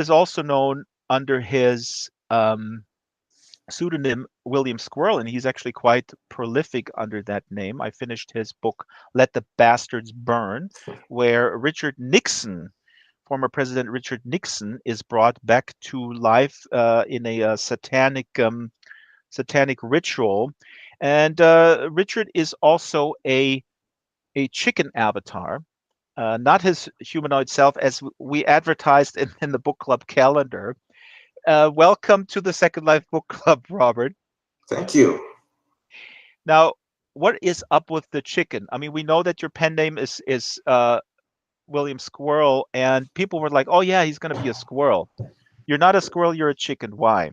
is also known under his pseudonym William Squirrel, and he's actually quite prolific under that name. I finished his book Let the Bastards Burn, where Richard Nixon, former President Richard Nixon, is brought back to life in a satanic ritual. And Richard is also a chicken avatar, not his humanoid self, as we advertised in the book club calendar. Welcome to the Second Life Book Club, Robert. Thank you. Now, what is up with the chicken? I mean, we know that your pen name is William Squirrel, and people were like, "Oh yeah, he's going to be a squirrel." You're not a squirrel. You're a chicken. Why?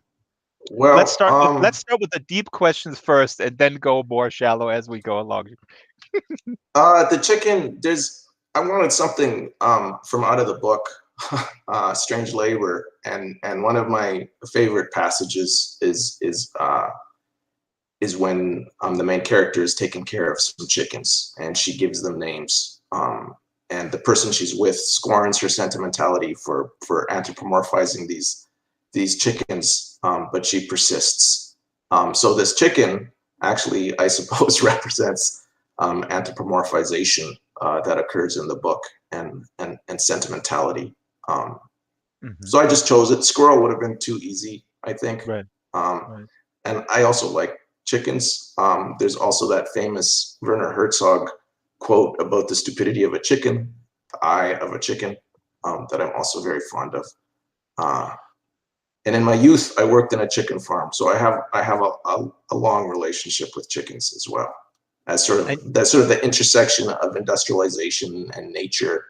Let's Well, start with the deep questions first, and then go more shallow as we go along. the chicken. I wanted something from out of the book, Strange Labor, and one of my favorite passages is when the main character is taking care of some chickens, and she gives them names. And the person she's with scorns her sentimentality for anthropomorphizing these chickens, but she persists. So this chicken actually, I suppose, represents anthropomorphization that occurs in the book, and sentimentality. So I just chose it. Squirrel would have been too easy, I think. Right. And I also like chickens. There's also that famous Werner Herzog quote about the stupidity of a chicken, the eye of a chicken, that I'm also very fond of. And in my youth, I worked in a chicken farm, so I have a long relationship with chickens as well. As sort of the intersection of industrialization and nature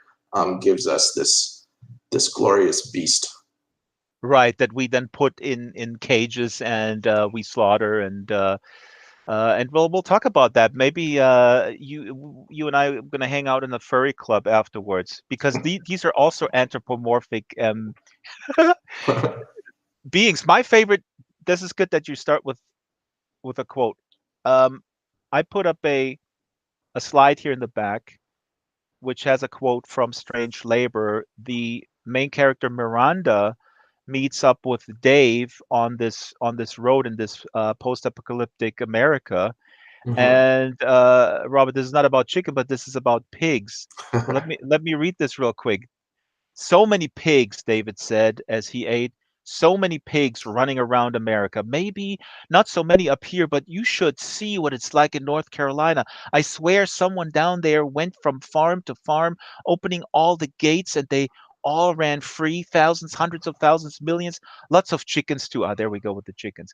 gives us this glorious beast. Right, that we then put in cages and we slaughter, and we'll talk about that. Maybe you and I are going to hang out in the furry club afterwards, because these are also anthropomorphic beings. My favorite. This is good that you start with a quote. I put up a slide here in the back, which has a quote from Strange Labor. The main character Miranda meets up with Dave on this road in this post-apocalyptic America. And Robert, this is not about chicken, but this is about pigs. Let me read this real quick. So many pigs, David said as he ate. So many pigs running around America. Maybe not so many up here, but you should see what it's like in North Carolina. I swear someone down there went from farm to farm, opening all the gates, and they all ran free. Thousands, hundreds of thousands, millions. Lots of chickens too. Ah, there we go with the chickens.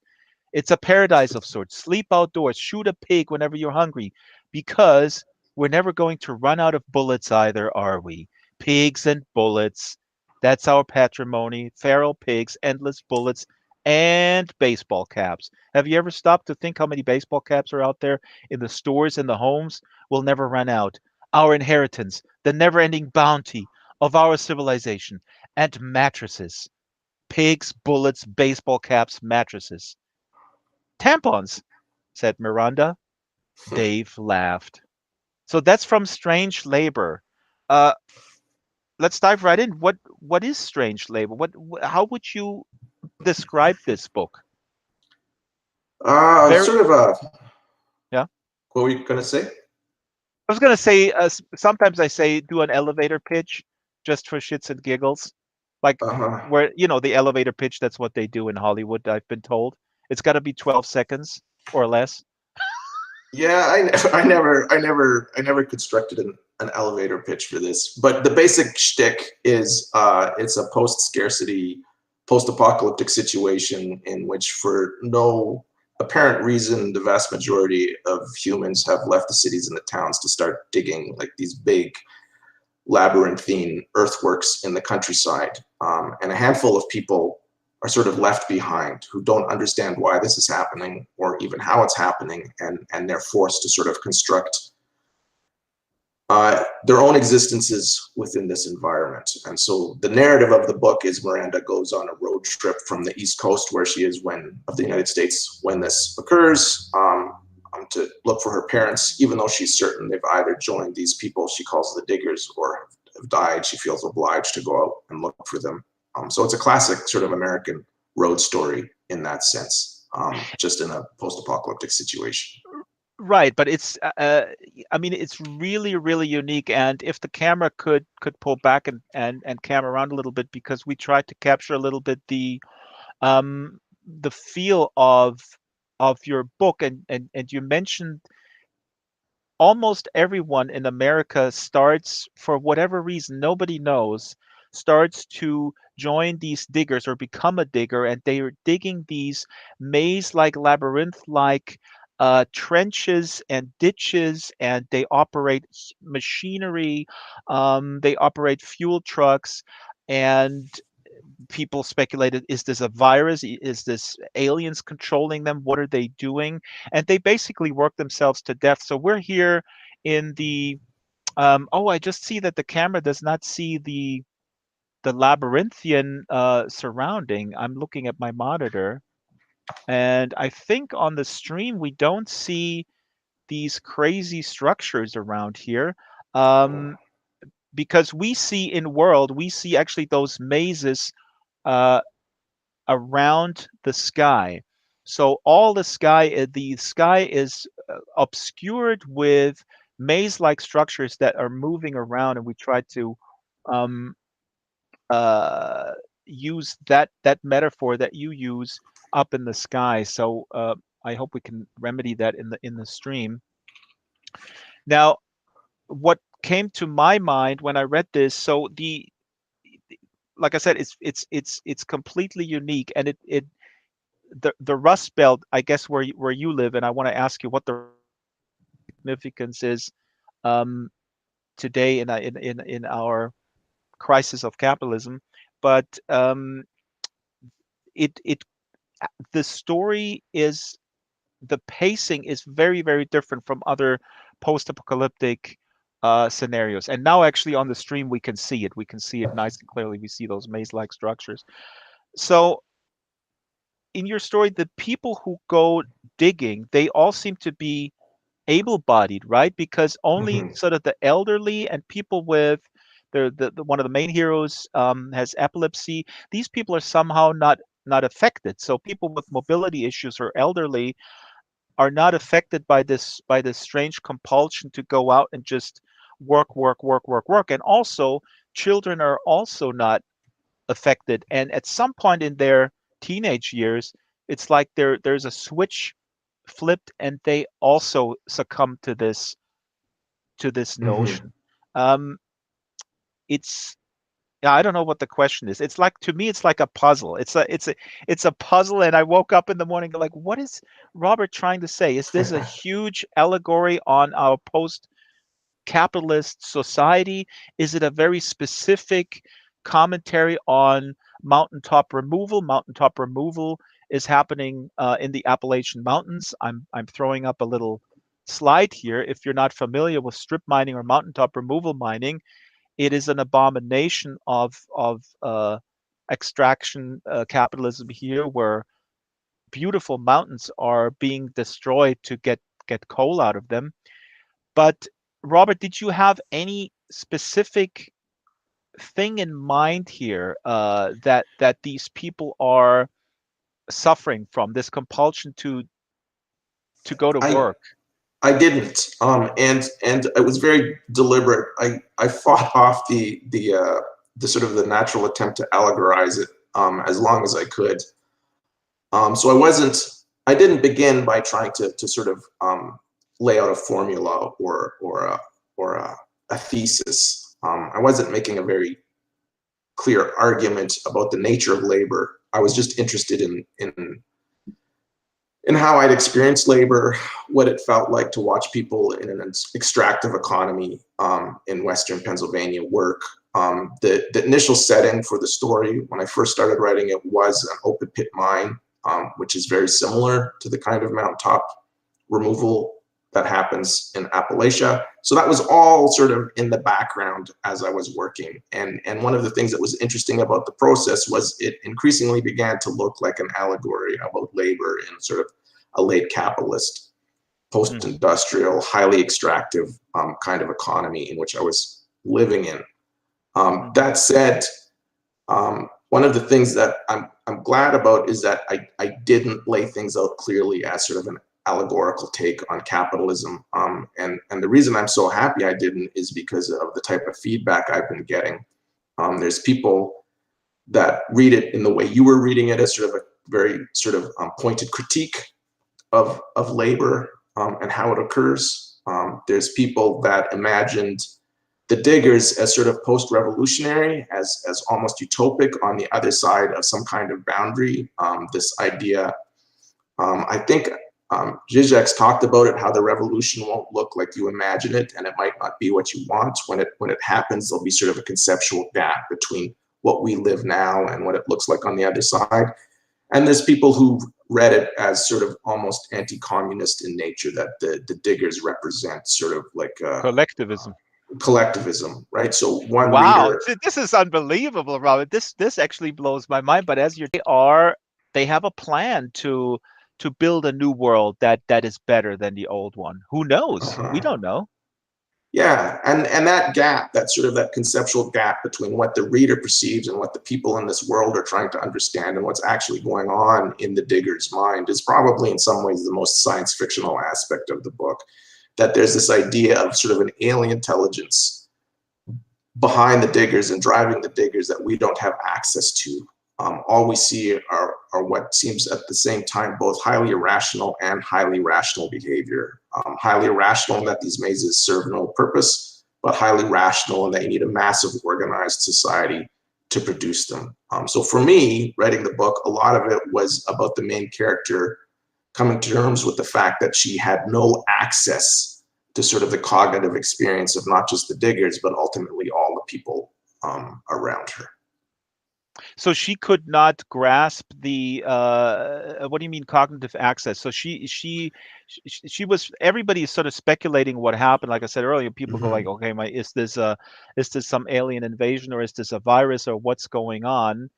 It's a paradise of sorts. Sleep outdoors, shoot a pig whenever you're hungry, because we're never going to run out of bullets either, are we? Pigs and bullets. That's our patrimony. Feral pigs, endless bullets, and baseball caps. Have you ever stopped to think how many baseball caps are out there in the stores and the homes? We'll never run out. Our inheritance, the never ending bounty of our civilization, and mattresses. Pigs, bullets, baseball caps, mattresses. Tampons, said Miranda. Dave laughed. So that's from Strange Labor. Uh, let's dive right in. What is Strange Labor? How would you describe this book? Very, Sort of a. yeah. What were you gonna say? I was gonna say sometimes I say do an elevator pitch just for shits and giggles, like where the elevator pitch. That's what they do in Hollywood. I've been told it's got to be 12 seconds or less. Yeah, I never constructed an elevator pitch for this, but the basic shtick is it's a post-scarcity, post-apocalyptic situation in which, for no apparent reason, the vast majority of humans have left the cities and the towns to start digging like these big labyrinthine earthworks in the countryside, and a handful of people are sort of left behind who don't understand why this is happening or even how it's happening, and they're forced to sort of construct their own existences within this environment. And so the narrative of the book is Miranda goes on a road trip from the East Coast, where she is of the United States when this occurs, to look for her parents, even though she's certain they've either joined these people she calls the diggers or have died. She feels obliged to go out and look for them. So it's a classic sort of American road story in that sense, just in a post-apocalyptic situation. Right, but it's I mean it's really really unique, and if the camera could pull back and cam around a little bit, because we tried to capture a little bit the feel of your book, and you mentioned almost everyone in America starts, for whatever reason, nobody knows, starts to join these diggers or become a digger, and they are digging these maze-like, labyrinth-like trenches and ditches, and they operate machinery, they operate fuel trucks, and people speculated, is this a virus? Is this aliens controlling them? What are they doing? And they basically work themselves to death. So we're here in the oh, I just see that the camera does not see the labyrinthian surrounding. I'm looking at my monitor, and I think on the stream we don't see these crazy structures around here. Um, because we see in world, we see actually those mazes uh, around the sky. So all the sky is obscured with maze-like structures that are moving around, and we try to um, uh, use that metaphor that you use up in the sky. So I hope we can remedy that in the stream. Now, what came to my mind when I read this, so the like I said, it's completely unique, and it the Rust Belt, I guess, where you live, and I want to ask you what the significance is um, today in our crisis of capitalism. But it the story is the pacing is very very different from other post-apocalyptic scenarios. And now actually on the stream we can see it. We can see it nice and clearly. We see those maze-like structures. So in your story, the people who go digging, they all seem to be able-bodied, right? Because only Hmm. sort of the elderly and people with the one of the main heroes has epilepsy. These people are somehow not affected. So people with mobility issues or elderly are not affected by this strange compulsion to go out and just work, work, work, work, work. And also, children are also not affected. And at some point in their teenage years, it's like there's a switch flipped, and they also succumb to this Hmm. notion. Um, it's yeah, I don't know what the question is. It's like, to me, it's like a puzzle. It's a puzzle, and I woke up in the morning like, what is Robert trying to say? Is this a huge allegory on our post-capitalist society? Is it a very specific commentary on mountaintop removal? Mountaintop removal is happening in the Appalachian Mountains. I'm throwing up a little slide here. If you're not familiar with strip mining or mountaintop removal mining, it is an abomination of extraction capitalism here, where beautiful mountains are being destroyed to get coal out of them. But Robert, did you have any specific thing in mind here that these people are suffering from, this compulsion to go to I work? I didn't, and it was very deliberate. I fought off the sort of the natural attempt to allegorize it as long as I could. So I didn't begin by trying to sort of lay out a formula or a thesis. I wasn't making a very clear argument about the nature of labor. I was just interested in how I'd experienced labor, what it felt like to watch people in an extractive economy in Western Pennsylvania work. The initial setting for the story when I first started writing it was an open pit mine, which is very similar to the kind of mountaintop removal that happens in Appalachia. So that was all sort of in the background as I was working. And one of the things that was interesting about the process was it increasingly began to look like an allegory about labor in sort of a late capitalist, Hmm. post-industrial, highly extractive kind of economy in which I was living in. Hmm. That said, one of the things that I'm glad about is that I didn't lay things out clearly as sort of an allegorical take on capitalism. And the reason I'm so happy I didn't is because of the type of feedback I've been getting. There's people that read it in the way you were reading it, as sort of a very sort of pointed critique of labor and how it occurs. There's people that imagined the Diggers as sort of post-revolutionary, as almost utopic on the other side of some kind of boundary. This idea, I think Zizek's talked about it, how the revolution won't look like you imagine it, and it might not be what you want. When it happens, there'll be sort of a conceptual gap between what we live now and what it looks like on the other side. And there's people who read it as sort of almost anti-communist in nature, that the Diggers represent sort of like collectivism, right? So one Wow, reader. this is unbelievable, Robert. This actually blows my mind. But as they have a plan to build a new world that is better than the old one. Who knows? We don't know. Yeah, and that gap, that sort of that conceptual gap between what the reader perceives and what the people in this world are trying to understand and what's actually going on in the Digger's mind, is probably in some ways the most science fictional aspect of the book. That there's this idea of sort of an alien intelligence behind the Diggers and driving the Diggers that we don't have access to. All we see are what seems at the same time both highly irrational and highly rational behavior. Highly irrational in that these mazes serve no purpose, but highly rational in that you need a massive organized society to produce them. So for me, writing the book, a lot of it was about the main character coming to terms with the fact that she had no access to sort of the cognitive experience of not just the Diggers, but ultimately all the people around her. So she could not grasp the what do you mean cognitive access? So she was, everybody is sort of speculating what happened. Like I said earlier, people go like, okay, is this some alien invasion, or is this a virus, or what's going on?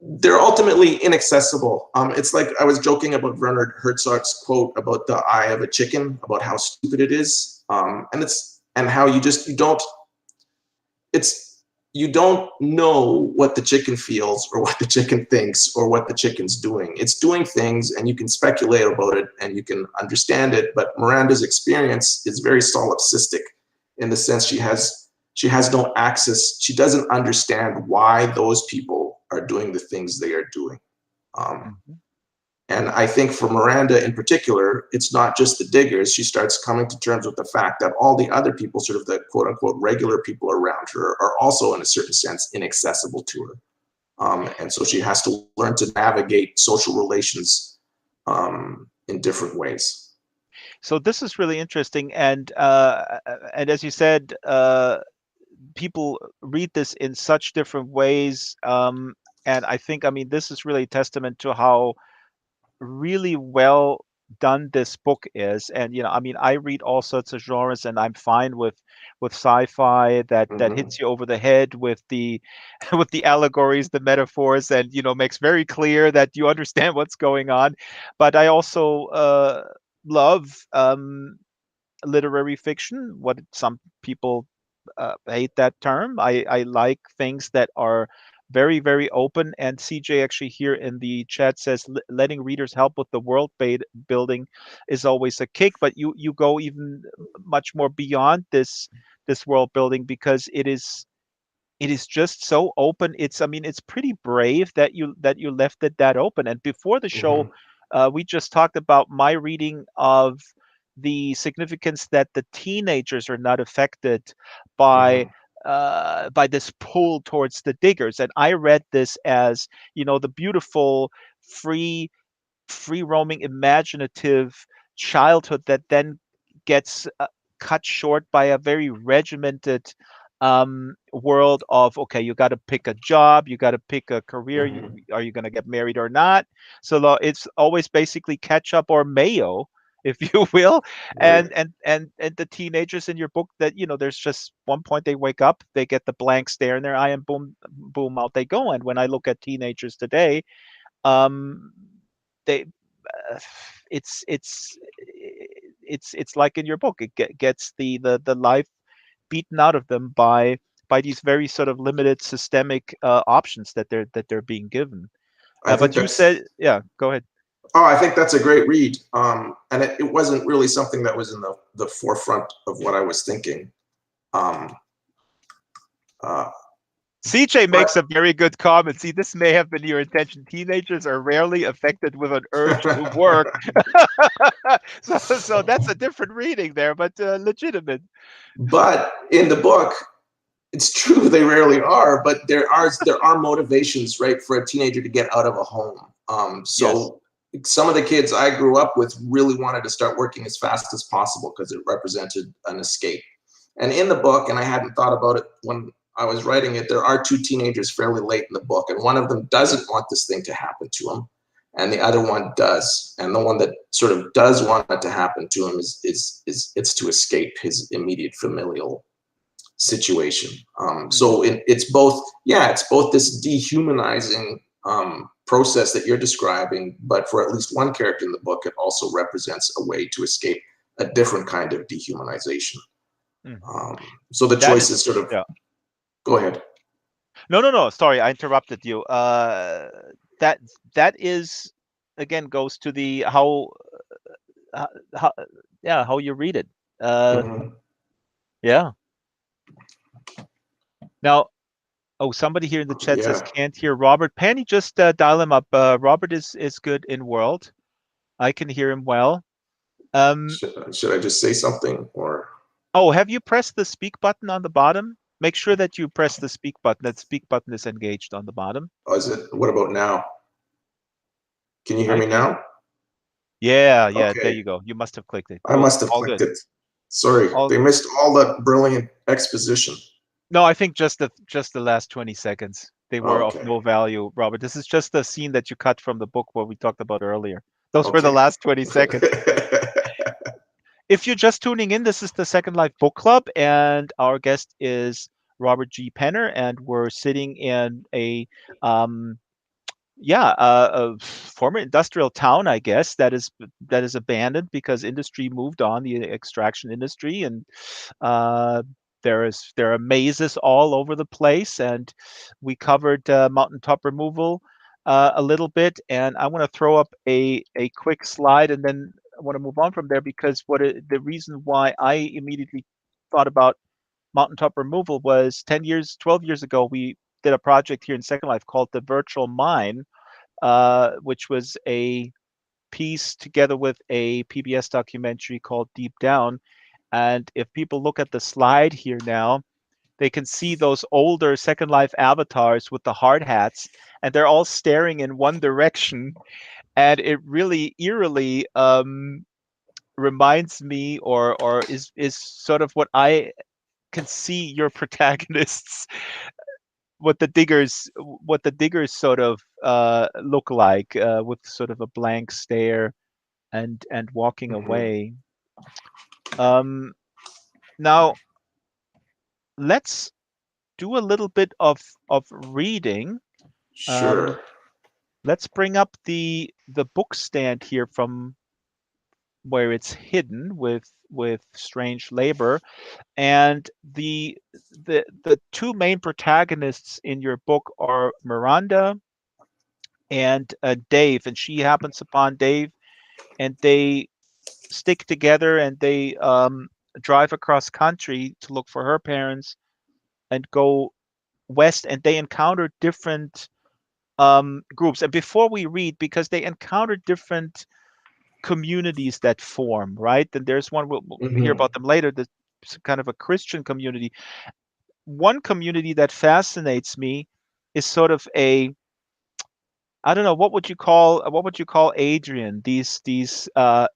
They're ultimately inaccessible. It's like I was joking about Werner Herzog's quote about the eye of a chicken, about how stupid it is, and how you don't know what the chicken feels or what the chicken thinks or what the chicken's doing. It's doing things, and you can speculate about it and you can understand it. But Miranda's experience is very solipsistic in the sense she has no access. She doesn't understand why those people are doing the things they are doing. And I think for Miranda in particular, it's not just the Diggers. She starts coming to terms with the fact that all the other people, sort of the quote unquote regular people around her, are also in a certain sense inaccessible to her. And so she has to learn to navigate social relations in different ways. So this is really interesting. And as you said, people read this in such different ways. And I think, I mean, this is really a testament to how really well done this book is. And I mean, I read all sorts of genres, and I'm fine with sci-fi that hits you over the head with the with the allegories, the metaphors, and makes very clear that you understand what's going on. But I also love literary fiction. What some people hate that term. I like things that are very, very open. And CJ actually here in the chat says letting readers help with the world building is always a kick. But you go even much more beyond this world building, because it is just so open. I mean, it's pretty brave that you left it that open. And before the show, we just talked about my reading of the significance that the teenagers are not affected by this pull towards the Diggers. And I read this as, the beautiful, free roaming, imaginative childhood that then gets cut short by a very regimented world of, okay, you got to pick a job, you got to pick a career, are you going to get married or not? So it's always basically ketchup or mayo, if you will. Right. And the teenagers in your book, that there's just one point they wake up, they get the blank stare in their eye, and boom boom, out they go. And when I look at teenagers today, they it's like in your book, it gets the life beaten out of them by by these very sort of limited systemic options that they're being given. I think But you that's. said, yeah, go ahead. Oh, I think that's a great read. And it wasn't really something that was in the forefront of what I was thinking. Um, uh, CJ but makes a very good comment. See, this may have been your intention. Teenagers are rarely affected with an urge to work. So that's a different reading there, but legitimate. but in the book, it's true they rarely are, but there are motivations, right, for a teenager to get out of a home. Yes. So some of the kids I grew up with really wanted to start working as fast as possible because it represented an escape. And in the book, and I hadn't thought about it when I was writing it, there are two teenagers fairly late in the book, and one of them doesn't want this thing to happen to him, and the other one does. And the one that sort of does want it to happen to him is it's to escape his immediate familial situation. So it's both, yeah, it's both this dehumanizing process that you're describing, but for at least one character in the book, it also represents a way to escape a different kind of dehumanization. So the choice is sort of, yeah. Go ahead. No. Sorry, I interrupted you. That is again goes to the how yeah, how you read it. Yeah. Now, oh, somebody here in the chat says Yeah. can't hear Robert. Penny, just dial him up. Robert is good in world. I can hear him well. Should I just say something or? Oh, have you pressed the speak button on the bottom? Make sure that you press the speak button. That speak button is engaged on the bottom. Oh, is it? What about now? Can you hear I me can. now? Yeah, Okay. there you go. You must have clicked it. I Cool. must have All clicked good. it. Sorry, All they missed all that brilliant exposition. No, I think just the last 20 seconds. They were of Okay. no value, Robert. This is just the scene that you cut from the book what we talked about earlier. Those were the Okay. last 20 seconds. If you're just tuning in, this is the Second Life Book Club, and our guest is Robert G. Penner, and we're sitting in um, a former industrial town, I guess, that is abandoned because industry moved on, the extraction industry, and uh, there are mazes all over the place, and we covered mountaintop removal a little bit, and I want to throw up a quick slide, and then I want to move on from there because the reason why I immediately thought about mountaintop removal was 10 years, 12 years ago, we did a project here in Second Life called the Virtual Mine, which was a piece together with a PBS documentary called Deep Down. And if people look at the slide here now, they can see those older Second Life avatars with the hard hats, and they're all staring in one direction. And it really eerily reminds me, or is sort of what I can see your protagonists, what the diggers sort of look like, with sort of a blank stare and walking away. Now let's do a little bit of reading. Sure. Let's bring up the book stand here from where it's hidden with strange labor, and the two main protagonists in your book are Miranda and Dave, and she happens upon Dave, and they stick together and they drive across country to look for her parents and go west, and they encounter different groups. And before we read, because they encounter different communities that form, right? And there's one we'll hear about them later. That's kind of a Christian community. One community that fascinates me is sort of I don't know, what would you call Adrian? These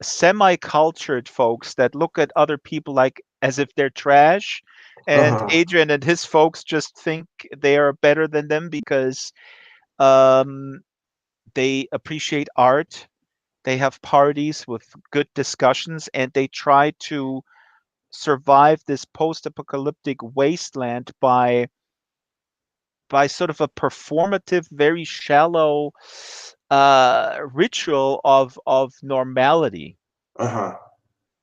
semi-cultured folks that look at other people like as if they're trash, and Uh-huh. Adrian and his folks just think they are better than them because um, they appreciate art, they have parties with good discussions, and they try to survive this post-apocalyptic wasteland by sort of a performative, very shallow ritual of normality. Uh-huh.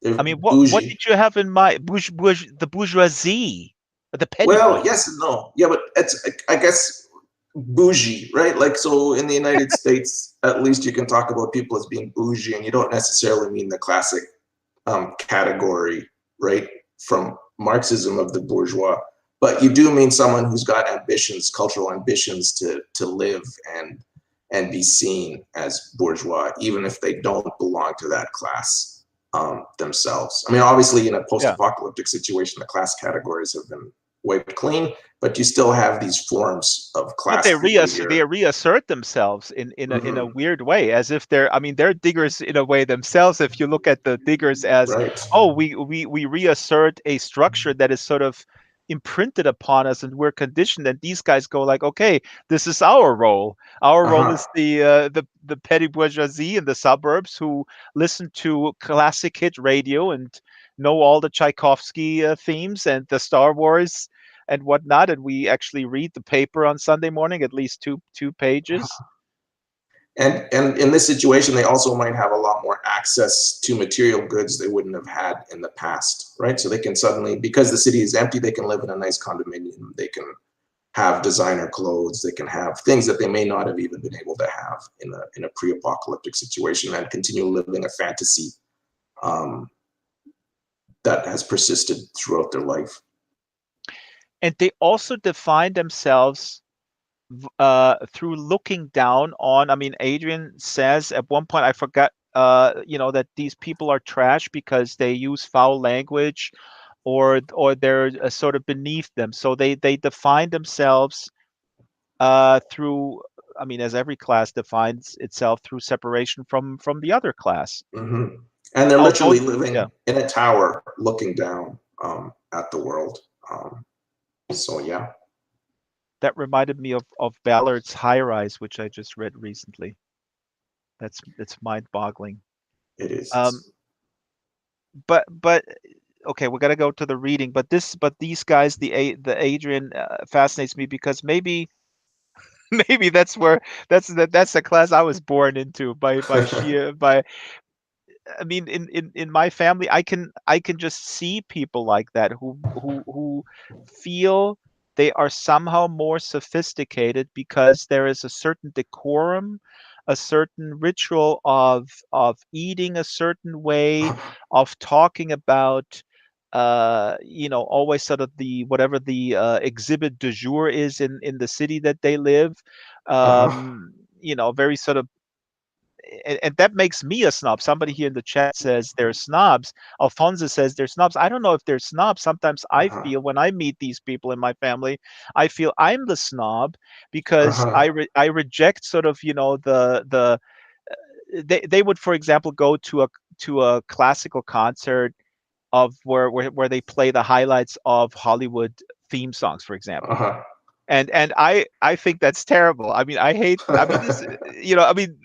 I They're mean, what bougie. did you have in mind? The bourgeoisie. The petty Well, bourgeoisie. yes and no. Yeah, but it's, I guess, bougie, right? Like, so in the United States, at least you can talk about people as being bougie, and you don't necessarily mean the classic category, right, from Marxism of the bourgeois, but you do mean someone who's got ambitions, cultural ambitions to live and be seen as bourgeois, even if they don't belong to that class themselves. I mean, obviously, in a Yeah. post-apocalyptic situation, the class categories have been wiped clean, but you still have these forms of But class they behavior. reassert themselves in a Hmm. weird way, as if they're, I mean, they're diggers in a way themselves. If you look at the diggers as, Right. oh, we reassert a structure that is sort of imprinted upon us and we're conditioned, and these guys go like, okay, this is our role. Our role Uh-huh. is the petty bourgeoisie in the suburbs who listen to classic hit radio and know all the Tchaikovsky themes and the Star Wars and whatnot, and we actually read the paper on Sunday morning, at least two pages. And in this situation, they also might have a lot more access to material goods they wouldn't have had in the past, right? So they can suddenly, because the city is empty, they can live in a nice condominium. They can have designer clothes. They can have things that they may not have even been able to have in a pre-apocalyptic situation, and continue living a fantasy um, that has persisted throughout their life. And they also define themselves through looking down on. I mean, Adrian says at one point, I forgot, that these people are trash because they use foul language, or they're sort of beneath them. So they define themselves through. I mean, as every class defines itself through separation from the other class. Hmm. And they're Oh, literally don't yeah. living in a tower looking down at the world. So yeah, That reminded me of Ballard's High Rise, which I just read recently. It's mind-boggling. it Um, is. but okay, we're gonna go to the reading. But these guys, the Adrian fascinates me because maybe maybe that's the class I was born into by sheer by. I mean, in my family, I can just see people like that who feel they are somehow more sophisticated because there is a certain decorum, a certain ritual of eating a certain way, of talking about always sort of the whatever the exhibit du jour is in the city that they live. Uh-huh. Very sort of, and that makes me a snob. Somebody here in the chat says they're snobs. Alfonso says they're snobs. I don't know if they're snobs. Sometimes I Uh-huh. feel when I meet these people in my family, I feel I'm the snob because Uh-huh. I reject sort of the they would, for example, go to a classical concert of where they play the highlights of Hollywood theme songs, for example. Uh-huh. And I think that's terrible. I mean, I hate. I mean, this. I mean,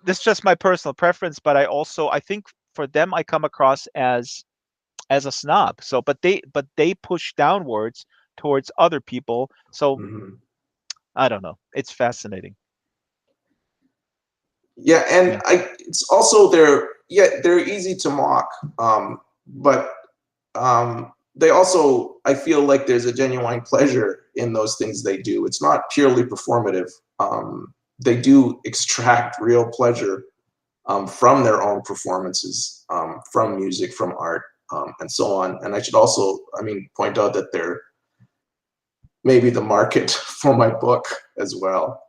this is just my personal preference, but I think for them I come across as a snob. So, but they push downwards towards other people. So Mhm. I don't know. It's fascinating. Yeah, and Yeah. it's also they're easy to mock, but they also, I feel like there's a genuine pleasure in those things they do. It's not purely performative. They do extract real pleasure from their own performances, from music, from art, and so on. And I should also, I mean, point out that they're maybe the market for my book as well.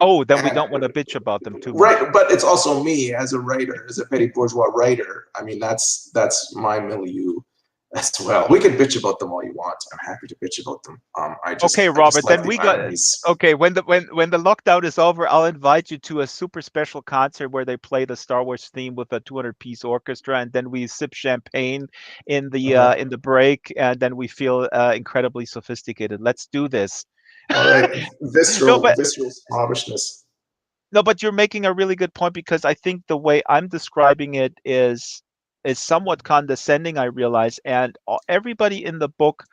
Oh, then we And don't want to bitch about them too much. right, but it's also me as a writer, as a petty bourgeois writer. I mean, that's my milieu as well. We can bitch about them all you want. I'm happy to bitch about them. Okay, I just Robert, like then the we got ironies. okay, when the lockdown is over, I'll invite you to a super special concert where they play the Star Wars theme with a 200-piece orchestra, and then we sip champagne Uh-huh. in the break, and then we feel incredibly sophisticated. Let's do this. All right, No, visceral snobbishness. no, but you're making a really good point because I think the way I'm describing it is somewhat condescending, I realize, and everybody in the book,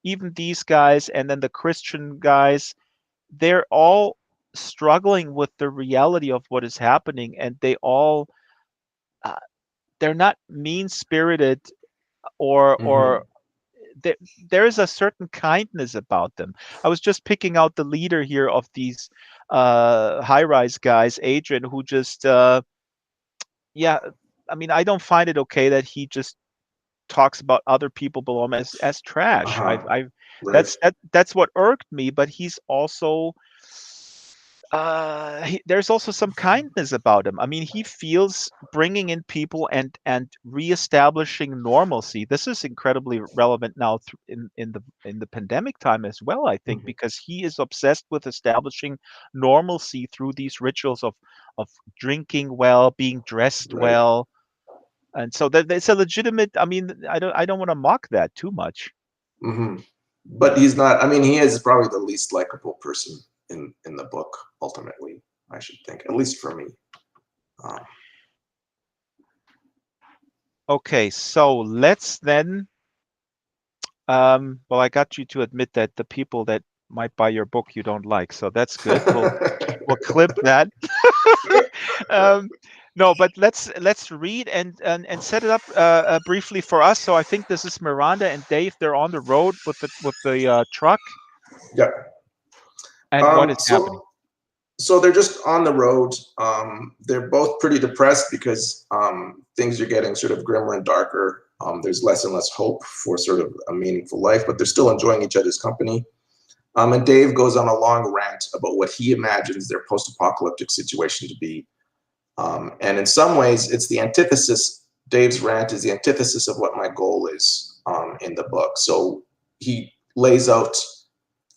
even these guys and then the Christian guys, they're all struggling with the reality of what is happening, and uh, they're not mean spirited or Hmm. there is a certain kindness about them. I was just picking out the leader here of these high-rise guys, Adrian, who just yeah, I mean, I don't find it okay that he just talks about other people below him as trash. Uh-huh. I've Right. that's what irked me, but he's also there's also some kindness about him. I mean, he feels bringing in people and reestablishing normalcy. This is incredibly relevant now in the pandemic time as well, I think, Mhm. because he is obsessed with establishing normalcy through these rituals of drinking well, being dressed Right. well, and so that it's a legitimate. I mean, I don't want to mock that too much. Hmm. But he's not. I mean, he is probably the least likable person in the book. Ultimately, I should think, at least for me. Um, Okay, so let's then. Well, I got you to admit that the people that might buy your book you don't like, so that's good. We'll clip that. um, no, but let's read and set it up briefly for us. So I think this is Miranda and Dave. They're on the road with the truck, yeah. and what is happening? So they're just on the road. They're both pretty depressed because things are getting sort of grimmer and darker. There's less and less hope for sort of a meaningful life, but they're still enjoying each other's company. And Dave goes on a long rant about what he imagines their post-apocalyptic situation to be. And in some ways, it's the antithesis. Dave's rant is the antithesis of what my goal is in the book. So he lays out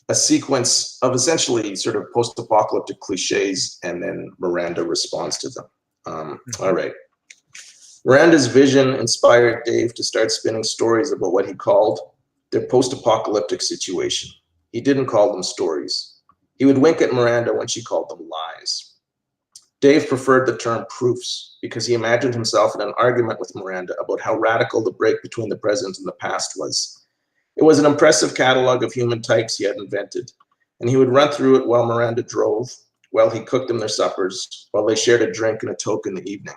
a sequence of essentially sort of post-apocalyptic cliches, and then Miranda responds to them. All Mhm. right. Miranda's vision inspired Dave to start spinning stories about what he called their post-apocalyptic situation. He didn't call them stories. He would wink at Miranda when she called them lies. Dave preferred the term proofs because he imagined himself in an argument with Miranda about how radical the break between the present and the past was. It was an impressive catalog of human types he had invented, and he would run through it while Miranda drove, while he cooked them their suppers, while they shared a drink and a toke in the evening.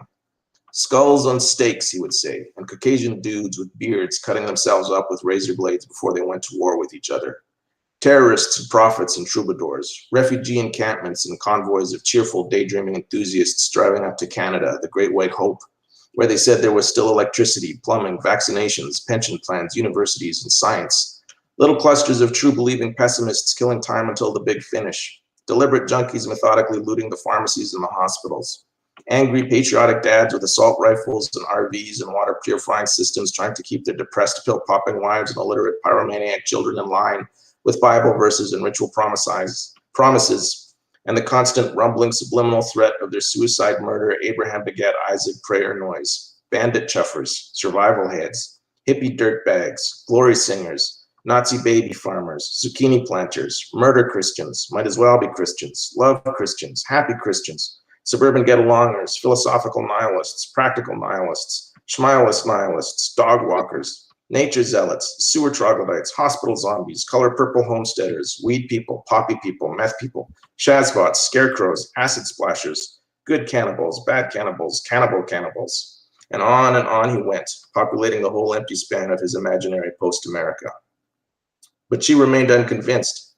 Skulls on stakes, he would say, and Caucasian dudes with beards cutting themselves up with razor blades before they went to war with each other. Terrorists and prophets and troubadours, refugee encampments and convoys of cheerful daydreaming enthusiasts driving up to Canada, the Great White Hope, where they said there was still electricity, plumbing, vaccinations, pension plans, universities, and science. Little clusters of true believing pessimists killing time until the big finish. Deliberate junkies methodically looting the pharmacies and the hospitals. Angry patriotic dads with assault rifles and RVs and water purifying systems trying to keep their depressed pill popping wives and illiterate pyromaniac children in line with Bible verses and ritual promises, and the constant rumbling subliminal threat of their suicide murder, Abraham begat Isaac prayer noise, bandit chuffers, survival heads, hippie dirtbags, glory singers, Nazi baby farmers, zucchini planters, murder Christians, might as well be Christians, love Christians, happy Christians, suburban get-alongers, philosophical nihilists, practical nihilists, schmilist nihilists, dog walkers, nature zealots, sewer troglodytes, hospital zombies, color purple homesteaders, weed people, poppy people, meth people, shazbots, scarecrows, acid splashers, good cannibals, bad cannibals, cannibal cannibals. And on he went, populating the whole empty span of his imaginary post-America. But she remained unconvinced.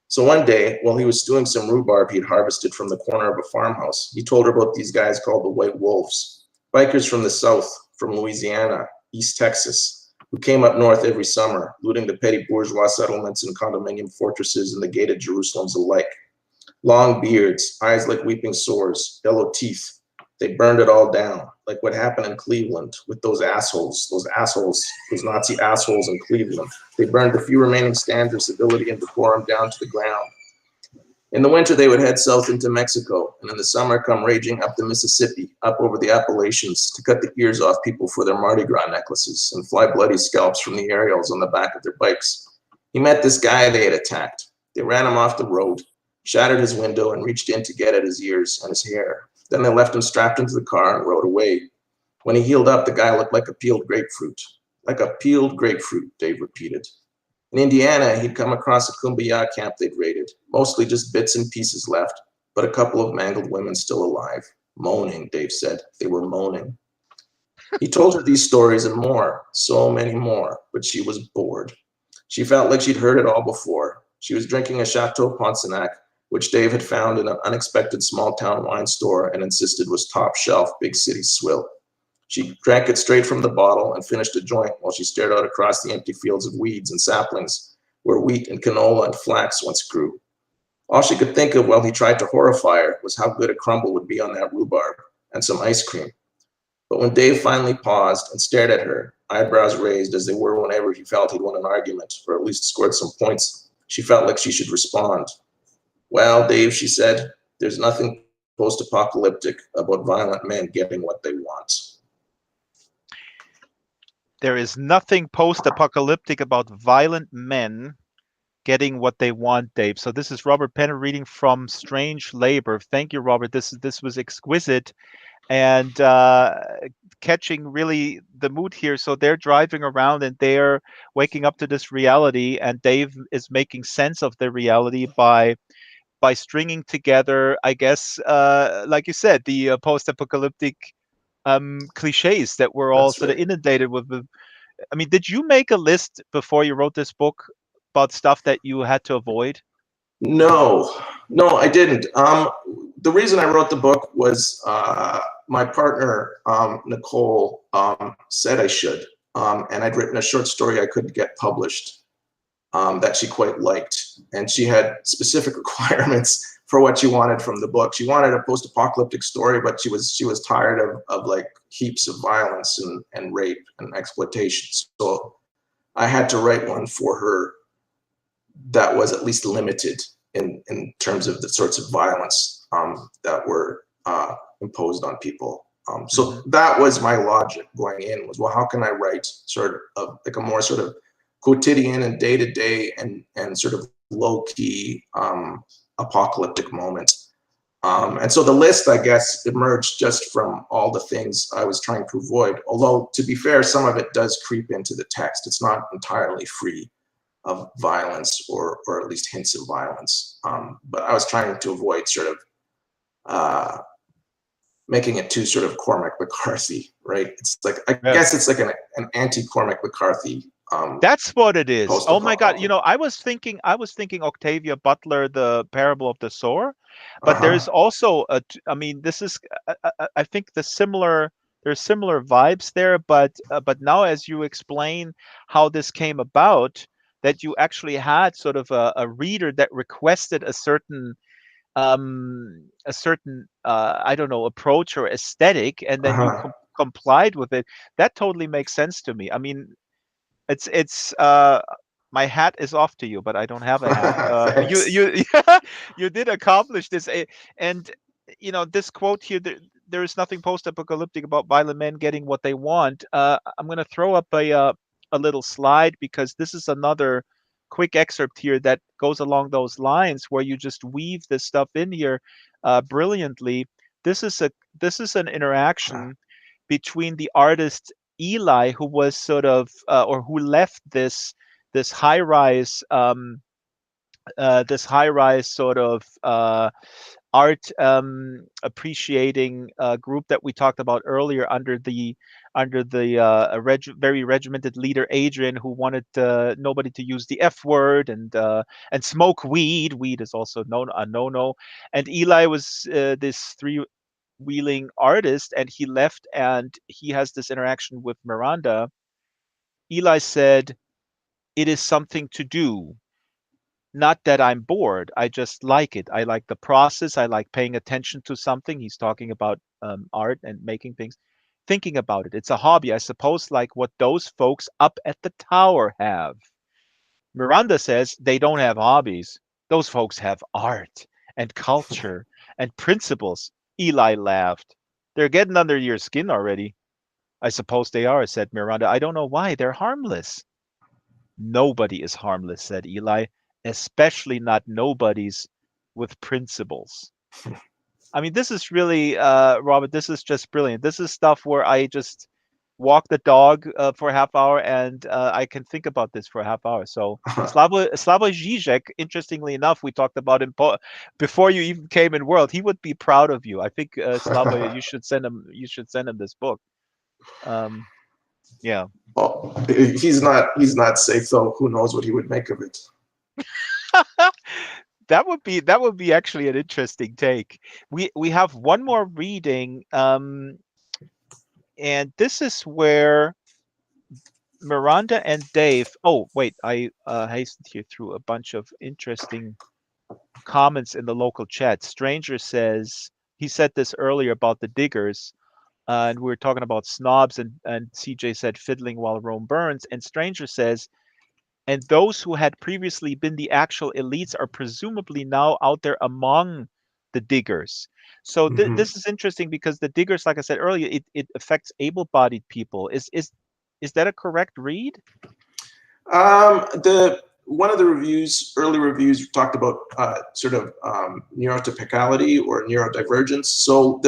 So one day, while he was stewing some rhubarb he'd harvested from the corner of a farmhouse, he told her about these guys called the White Wolves, bikers from the South, from Louisiana, East Texas, who came up north every summer, looting the petty bourgeois settlements and condominium fortresses and the gated Jerusalems alike. Long beards, eyes like weeping sores, yellow teeth. They burned it all down, like what happened in Cleveland with those assholes, those Nazi assholes in Cleveland. They burned the few remaining stands of civility and decorum down to the ground. In the winter, they would head south into Mexico, and in the summer, come raging up the Mississippi, up over the Appalachians, to cut the ears off people for their Mardi Gras necklaces and fly bloody scalps from the aerials on the back of their bikes. He met this guy they had attacked. They ran him off the road, shattered his window, and reached in to get at his ears and his hair. Then they left him strapped into the car and rode away. When he healed up, the guy looked like a peeled grapefruit. Like a peeled grapefruit, Dave repeated. In Indiana, he'd come across a kumbaya camp they'd raided, mostly just bits and pieces left, but a couple of mangled women still alive. Moaning, Dave said. They were moaning. He told her these stories and more, so many more, but she was bored. She felt like she'd heard it all before. She was drinking a Chateau Poncenac, which Dave had found in an unexpected small-town wine store and insisted was top-shelf big city swill. She drank it straight from the bottle and finished a joint while she stared out across the empty fields of weeds and saplings where wheat and canola and flax once grew. All she could think of while he tried to horrify her was how good a crumble would be on that rhubarb and some ice cream. But when Dave finally paused and stared at her, eyebrows raised as they were whenever he felt he'd won an argument or at least scored some points, she felt like she should respond. Well, Dave, she said, there's nothing post-apocalyptic about violent men getting what they want. There is nothing post-apocalyptic about violent men getting what they want, Dave. So this is Robert Penner reading from Strange Labor. Thank you, Robert. This was exquisite and catching really the mood here. So they're driving around and they're waking up to this reality, and Dave is making sense of the reality by stringing together, I guess, like you said, the post-apocalyptic cliches that we're all That's sort of right. inundated with. I mean, did you make a list before you wrote this book about stuff that you had to avoid? No, I didn't. The reason I wrote the book was my partner, Nicole, said I should. And I'd written a short story I couldn't get published that she quite liked. And she had specific requirements for what she wanted from the book. She wanted a post-apocalyptic story, but she was tired of like heaps of violence and rape and exploitation. So I had to write one for her that was at least limited in terms of the sorts of violence that were imposed on people. So that was my logic going in, was, well, how can I write sort of like a more sort of quotidian and day-to-day and sort of low-key apocalyptic moment. And so the list, I guess, emerged just from all the things I was trying to avoid. Although, to be fair, some of it does creep into the text. It's not entirely free of violence or at least hints of violence. But I was trying to avoid sort of making it too sort of Cormac McCarthy, right? It's like, I guess it's like an anti-Cormac McCarthy. That's what it is. Oh my God. You know, I was thinking Octavia Butler, The Parable of the Sower, but there's also I mean, this is, I think there's similar vibes there, but now as you explain how this came about, that you actually had sort of a reader that requested a certain I don't know, approach or aesthetic, and then you complied with it. That totally makes sense to me. I mean, it's my hat is off to you, but I don't have a hat. You did accomplish this, and you know, this quote here. There is nothing post-apocalyptic about violent men getting what they want. I'm going to throw up a little slide, because this is another quick excerpt here that goes along those lines, where you just weave this stuff in here brilliantly. This is an interaction between the artist Eli, who was sort of or who left this high rise sort of art appreciating group that we talked about earlier, under the very regimented leader Adrian, who wanted nobody to use the F word and smoke weed. Weed is also a no-no. And Eli was this three-wheeling artist, and he left, and he has this interaction with Miranda. Eli said, "It is something to do. Not that I'm bored. I just like it. I like the process. I like paying attention to something." He's talking about art and making things, thinking about it. It's a hobby, I suppose, like what those folks up at the tower have. Miranda says they don't have hobbies. Those folks have art and culture and principles. Eli laughed. "They're getting under your skin already." "I suppose they are," said Miranda. "I don't know why. They're harmless." "Nobody is harmless," said Eli, "especially not nobodies with principles." I mean, this is really, Robert, this is just brilliant. This is stuff where I just walk the dog for a half hour, and I can think about this for a half hour. So Slavoj Žižek, interestingly enough, we talked about him before you even came in World. He would be proud of you. I think Slavoj, you should send him this book. Yeah. Well, he's not safe though. Who knows what he would make of it? That would be actually an interesting take. We have one more reading, and this is where Miranda and Dave. Oh, wait, I hastened here through a bunch of interesting comments in the local chat. Stranger says he said this earlier about the diggers, and we were talking about snobs, and CJ said fiddling while Rome burns, and Stranger says, and those who had previously been the actual elites are presumably now out there among the diggers. So Hmm. this is interesting because the diggers, like I said earlier, it affects able-bodied people. Is that a correct read? The one of the early reviews talked about sort of neurotypicality or neurodivergence. So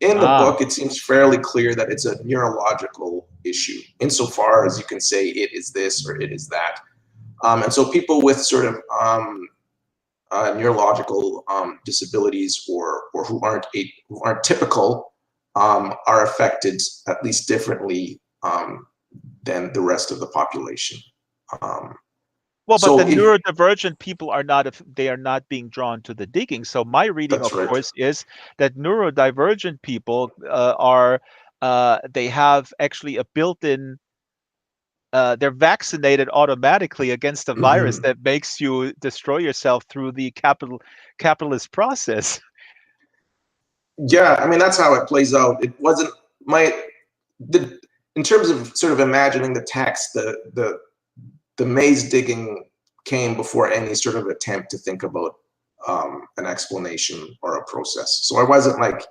in the Ah, book, it seems fairly clear that it's a neurological issue, insofar as you can say it is this or it is that. And so people with sort of neurological disabilities or who aren't typical are affected at least differently than the rest of the population. Um, well, but the so if neurodivergent people are not, if they are not being drawn to the digging. So my reading, that's of right. course, is that neurodivergent people are they have actually a built-in they're vaccinated automatically against a virus Hmm. that makes you destroy yourself through the capitalist process. Yeah, I mean that's how it plays out. It wasn't my the in terms of sort of imagining the text, the maze digging came before any sort of attempt to think about an explanation or a process. So I wasn't like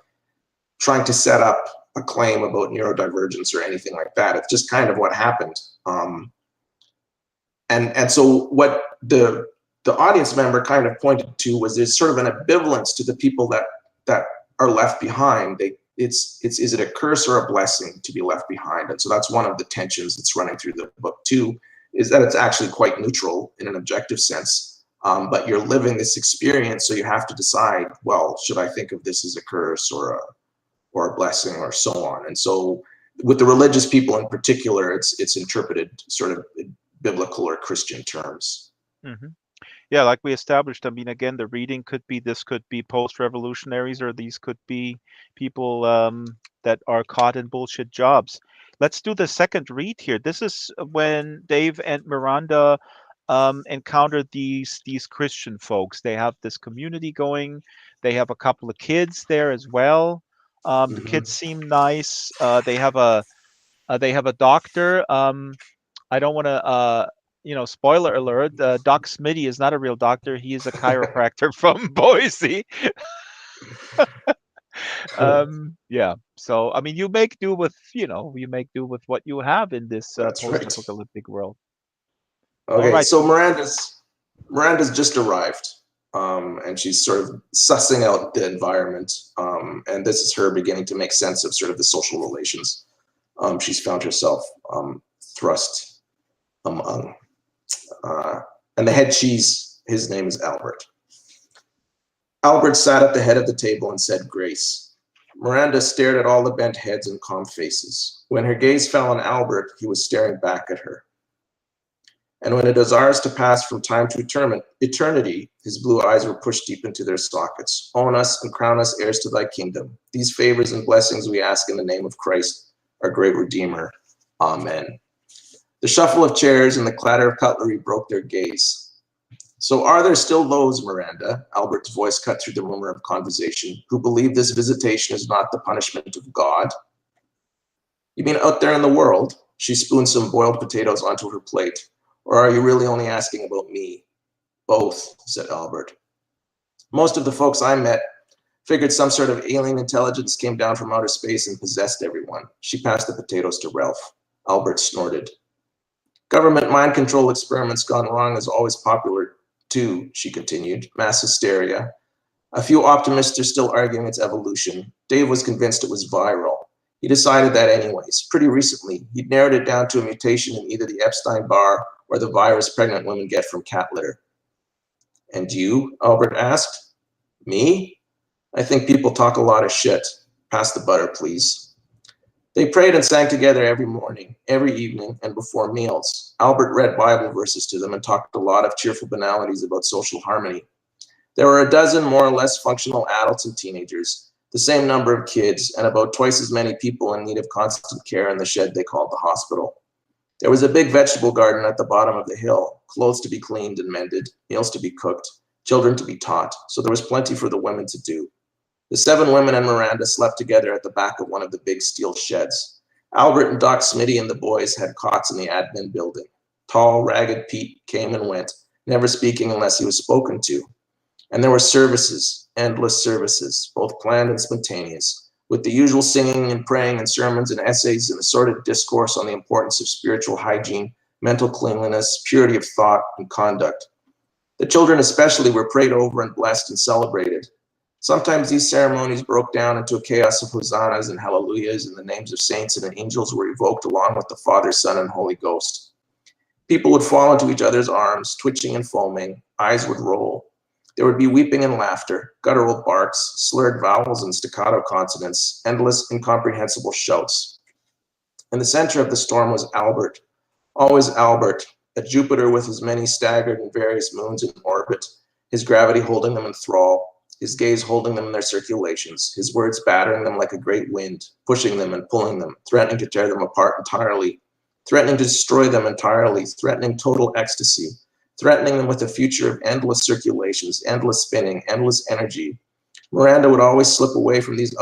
trying to set up a claim about neurodivergence or anything like that. It's just kind of what happened. And so what the audience member kind of pointed to was there's sort of an ambivalence to the people that are left behind. It's is it a curse or a blessing to be left behind? And so that's one of the tensions that's running through the book too, is that it's actually quite neutral in an objective sense. But you're living this experience, so you have to decide, well, should I think of this as a curse or a blessing or so on? And so with the religious people in particular, it's interpreted sort of biblical or Christian terms. Hmm. Yeah, like we established, I mean, again, the reading could be this could be post-revolutionaries, or these could be people that are caught in bullshit jobs. Let's do the second read here. This is when Dave and Miranda encounter these Christian folks. They have this community going. They have a couple of kids there as well. The Mm-hmm. kids seem nice. They have a doctor. I don't want to, spoiler alert. Doc Smitty is not a real doctor. He is a chiropractor from Boise. Yeah. So I mean, you make do with what you have in this That's right. post-apocalyptic world. All Okay, right. so Miranda's just arrived, and she's sort of sussing out the environment, and this is her beginning to make sense of sort of the social relations she's found herself thrust among. Uh, and the head cheese, his name is Albert. Albert sat at the head of the table and said grace. Miranda stared at all the bent heads and calm faces. When her gaze fell on Albert, he was staring back at her. And when it is ours to pass from time to eternity, his blue eyes were pushed deep into their sockets. Own us and crown us heirs to thy kingdom. These favors and blessings we ask in the name of Christ, our great Redeemer. Amen. The shuffle of chairs and the clatter of cutlery broke their gaze. So are there still those, Miranda, Albert's voice cut through the murmur of conversation, who believe this visitation is not the punishment of God? You mean out there in the world? She spooned some boiled potatoes onto her plate. Or are you really only asking about me? Both, said Albert. Most of the folks I met figured some sort of alien intelligence came down from outer space and possessed everyone. She passed the potatoes to Ralph. Albert snorted. Government mind control experiments gone wrong is always popular, too, she continued. Mass hysteria. A few optimists are still arguing its evolution. Dave was convinced it was viral. He decided that anyways. Pretty recently, he'd narrowed it down to a mutation in either the Epstein-Barr or the virus pregnant women get from cat litter. And you? Albert asked. Me? I think people talk a lot of shit. Pass the butter, please. They prayed and sang together every morning, every evening, and before meals. Albert read Bible verses to them and talked a lot of cheerful banalities about social harmony. There were a dozen more or less functional adults and teenagers, the same number of kids, and about twice as many people in need of constant care in the shed they called the hospital. There was a big vegetable garden at the bottom of the hill, clothes to be cleaned and mended, meals to be cooked, children to be taught, so there was plenty for the women to do. The 7 women and Miranda slept together at the back of one of the big steel sheds. Albert and Doc Smitty and the boys had cots in the admin building. Tall, ragged Pete came and went, never speaking unless he was spoken to. And there were services, endless services, both planned and spontaneous, with the usual singing and praying and sermons and essays and assorted discourse on the importance of spiritual hygiene, mental cleanliness, purity of thought and conduct. The children especially were prayed over and blessed and celebrated. Sometimes these ceremonies broke down into a chaos of hosannas and hallelujahs, and the names of saints and angels were evoked along with the Father, Son, and Holy Ghost. People would fall into each other's arms, twitching and foaming. Eyes would roll. There would be weeping and laughter, guttural barks, slurred vowels and staccato consonants, endless, incomprehensible shouts. In the center of the storm was Albert, always Albert, a Jupiter with his many staggered and various moons in orbit, his gravity holding them in thrall, his gaze holding them in their circulations, his words battering them like a great wind, pushing them and pulling them, threatening to tear them apart entirely, threatening to destroy them entirely, threatening total ecstasy, threatening them with a future of endless circulations, endless spinning, endless energy. Miranda would always slip away from these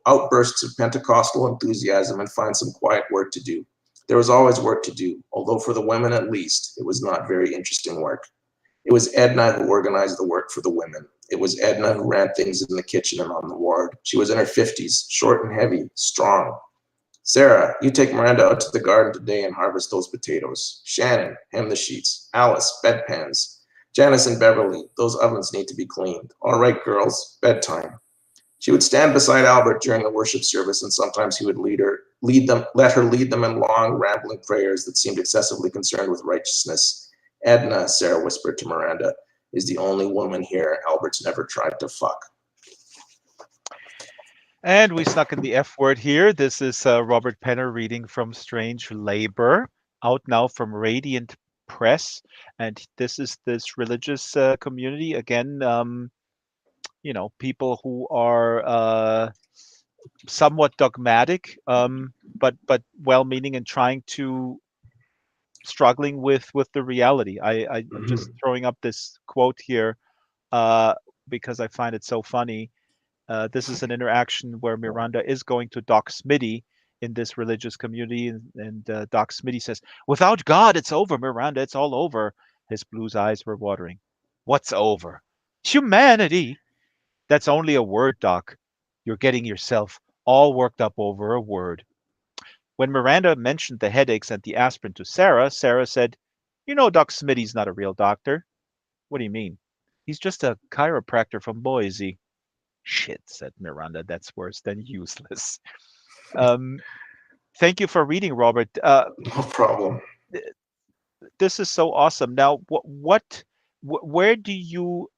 outbursts of Pentecostal enthusiasm and find some quiet work to do. There was always work to do, although for the women at least, it was not very interesting work. It was Edna who organized the work for the women. It was Edna who ran things in the kitchen and on the ward. She was in her 50s, short and heavy, strong. Sarah, you take Miranda out to the garden today and harvest those potatoes. Shannon, hem the sheets. Alice, bedpans. Janice and Beverly, those ovens need to be cleaned. All right, girls, bedtime. She would stand beside Albert during the worship service, and sometimes he would let her lead them in long, rambling prayers that seemed excessively concerned with righteousness. Edna, Sarah whispered to Miranda, is the only woman here Albert's never tried to fuck. And we snuck in the F word here. This is Robert Penner reading from Strange Labor, out now from Radiant Press. And this is this religious community. Again, people who are somewhat dogmatic, but well-meaning and trying to struggling with the reality. I'm just throwing up this quote here because I find it so funny. This is an interaction where Miranda is going to Doc Smitty in this religious community, and Doc Smitty says, "Without God, it's over, Miranda. It's all over." His blue eyes were watering. "What's over? Humanity." "That's only a word, Doc. You're getting yourself all worked up over a word." When Miranda mentioned the headaches and the aspirin to Sarah, Sarah said, "You know Doc Smitty's not a real doctor." "What do you mean?" "He's just a chiropractor from Boise." "Shit," said Miranda. "That's worse than useless." Thank you for reading, Robert. No problem. This is so awesome. Now, where do you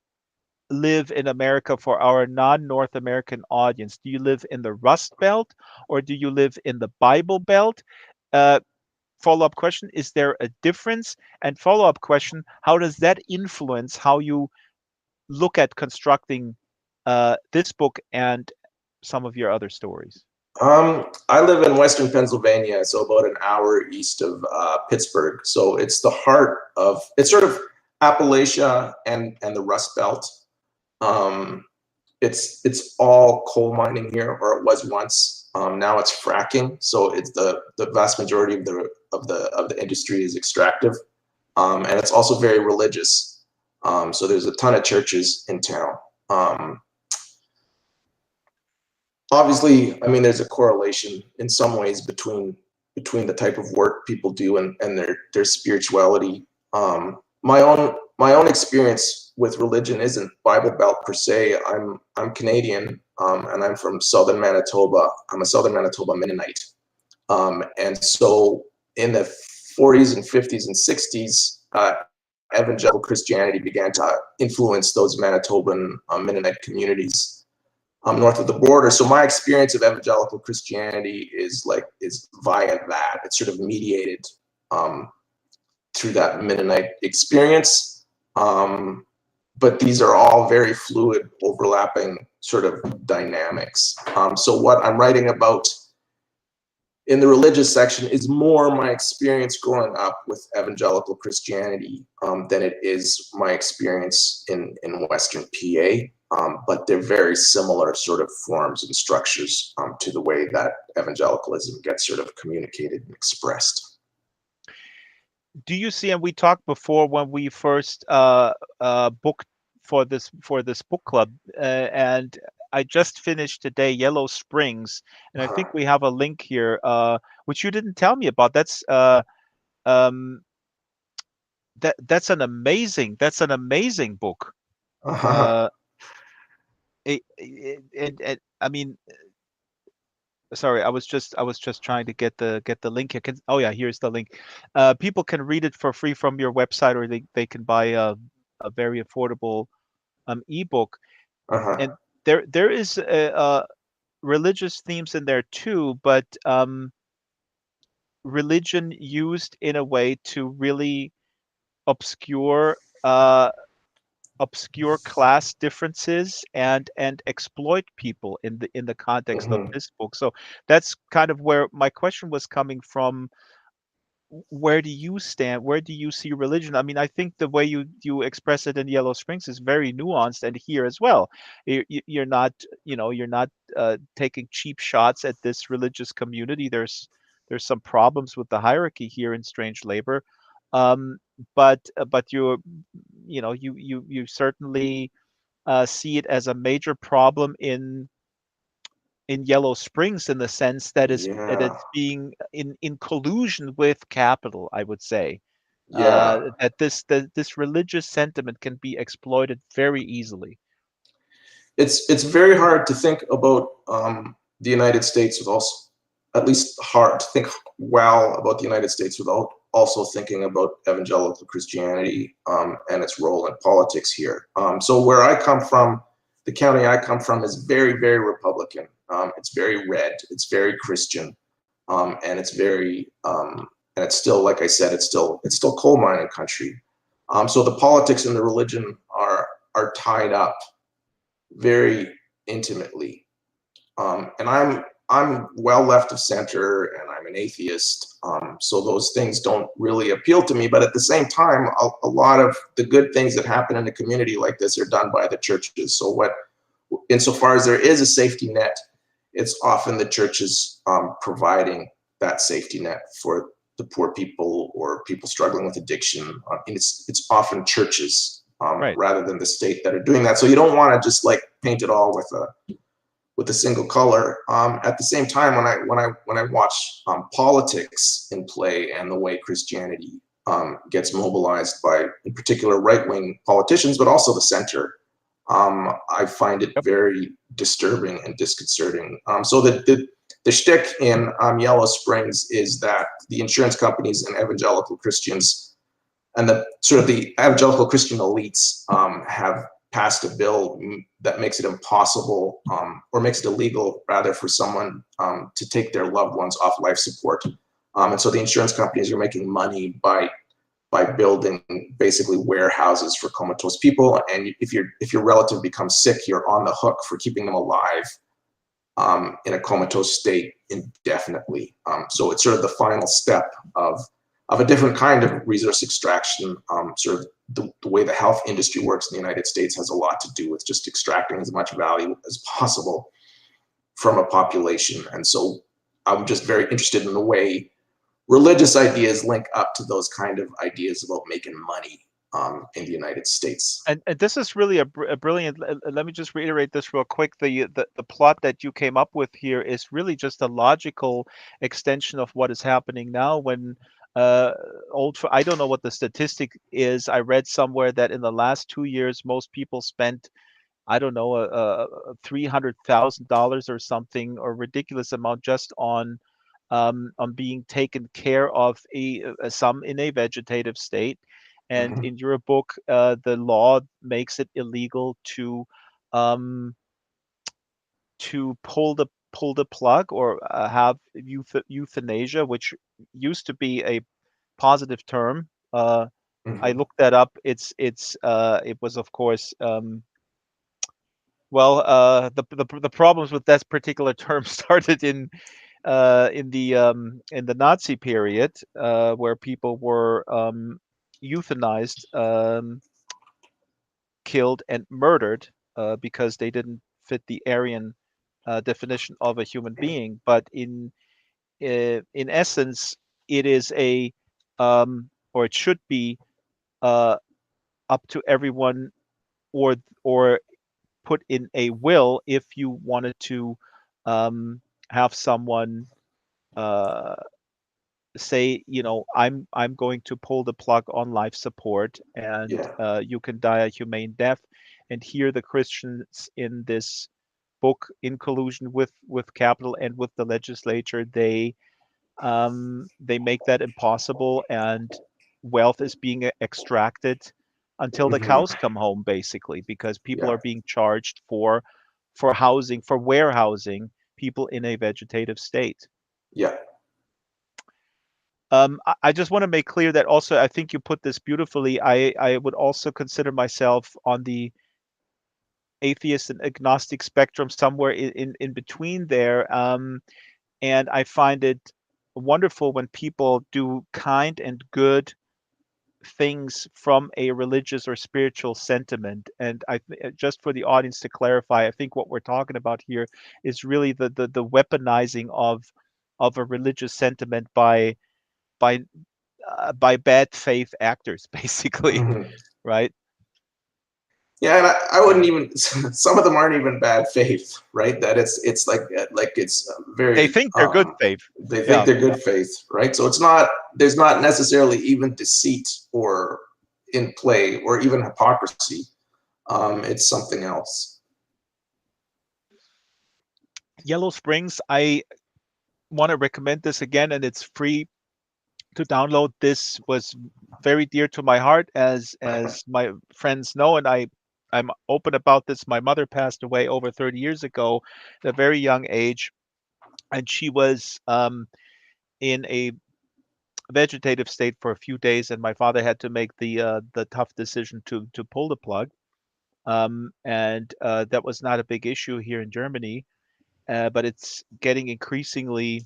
live in America for our non-North American audience? Do you live in the Rust Belt or do you live in the Bible Belt? Follow-up question, is there a difference? And follow-up question, how does that influence how you look at constructing this book and some of your other stories? I live in Western Pennsylvania, so about an hour east of Pittsburgh. So it's the heart of, it's sort of Appalachia and the Rust Belt. It's all coal mining here, or it was once. Now it's fracking. So it's the vast majority of the industry is extractive, and it's also very religious. So there's a ton of churches in town. Obviously, I mean, there's a correlation in some ways between the type of work people do and their spirituality. My own experience with religion isn't Bible Belt per se. I'm Canadian, and I'm from southern Manitoba. I'm a southern Manitoba Mennonite, and so in the 40s and 50s and 60s, evangelical Christianity began to influence those Manitoban Mennonite communities. north of the border. So my experience of evangelical Christianity is via that. It's sort of mediated through that Mennonite experience. But these are all very fluid, overlapping sort of dynamics. So what I'm writing about in the religious section is more my experience growing up with evangelical Christianity than it is my experience in Western PA. But they're very similar sort of forms and structures to the way that evangelicalism gets sort of communicated and expressed. Do you see, and we talked before when we first booked for this book club, and I just finished today Yellow Springs, and I think we have a link here, which you didn't tell me about. Um, that's an amazing book. I mean, sorry, I was just trying to get the link here. Oh yeah, here's the link. People can read it for free from your website, or they can buy a very affordable ebook. And there is religious themes in there too, but religion used in a way to really obscure obscure class differences and exploit people in the context of this book. So that's kind of where my question was coming from. Where do you stand? Where do you see religion? I mean, I think the way you express it in Yellow Springs is very nuanced, and here as well. You're not, you're not taking cheap shots at this religious community. There's some problems with the hierarchy here in Strange Labor, um, but you certainly see it as a major problem in Yellow Springs, in the sense that Yeah. it's being in collusion with capital, I would say. Yeah. That this religious sentiment can be exploited very easily. It's very hard to think about the United States with also, at least hard to think well about the United States without also thinking about evangelical Christianity and its role in politics here. So where I come from, the county I come from is very, very Republican. It's very red. It's very Christian, and it's very and it's still, like I said, it's still coal mining country. So the politics and the religion are tied up very intimately. And I'm well left of center, and I'm an atheist. So those things don't really appeal to me. But at the same time, a lot of the good things that happen in a community like this are done by the churches. So insofar as there is a safety net, it's often the churches providing that safety net for the poor people or people struggling with addiction. And it's often churches Right. rather than the state that are doing that. So you don't want to just like paint it all with a single color. At the same time, when I watch politics in play and the way Christianity gets mobilized by, in particular, right-wing politicians, but also the center, I find it very disturbing and disconcerting. So the shtick in Yellow Springs is that the insurance companies and evangelical Christians and the sort of the evangelical Christian elites have passed a bill that makes it impossible or makes it illegal, rather, for someone to take their loved ones off life support. And so the insurance companies are making money by building basically warehouses for comatose people. And if your relative becomes sick, you're on the hook for keeping them alive in a comatose state indefinitely. So it's sort of the final step of a different kind of resource extraction. Sort of the way the health industry works in the United States has a lot to do with just extracting as much value as possible from a population. And so I'm just very interested in the way religious ideas link up to those kind of ideas about making money in the United States. And this is really a brilliant. Let me just reiterate this real quick. The plot that you came up with here is really just a logical extension of what is happening now. When I don't know what the statistic is. I read somewhere that in the last 2 years, most people spent, I don't know, $300,000 or something, or ridiculous amount, just on being taken care of some in a vegetative state. And in your book, the law makes it illegal to um, to pull the plug or have euthanasia, which used to be a positive term. I Hmm. looked that up. It was of course well the problems with that particular term started in the Nazi period, where people were euthanized, killed, and murdered because they didn't fit the Aryan definition of a human being. But in essence, it is or it should be uh, up to everyone, or put in a will if you wanted to have someone uh, say, I'm going to pull the plug on life support, and Yeah. you can die a humane death. And here the Christians in this book, in collusion with capital and with the legislature, they make that impossible, and wealth is being extracted until the Hmm. cows come home, basically, because people Yeah. are being charged for housing, for warehousing people in a vegetative state. Yeah. I just want to make clear that also, I think you put this beautifully. I would also consider myself on the atheist and agnostic spectrum, somewhere in between there. And I find it wonderful when people do kind and good things from a religious or spiritual sentiment. And just for the audience to clarify, I think what we're talking about here is really the weaponizing of a religious sentiment by by bad faith actors, basically, Hmm. right? Yeah, and I wouldn't Yeah. even. Some of them aren't even bad faith, right? That it's like it's They very. think they're good faith. They think Yeah. they're good faith, right? So it's not. There's not necessarily even deceit or in play or even hypocrisy. It's something else. Yellow Springs, I want to recommend this again, and it's free to download. This was very dear to my heart, as my friends know, and I'm open about this. My mother passed away over 30 years ago at a very young age, and she was in a vegetative state for a few days, and my father had to make the tough decision to pull the plug. And that was not a big issue here in Germany, but it's getting increasingly,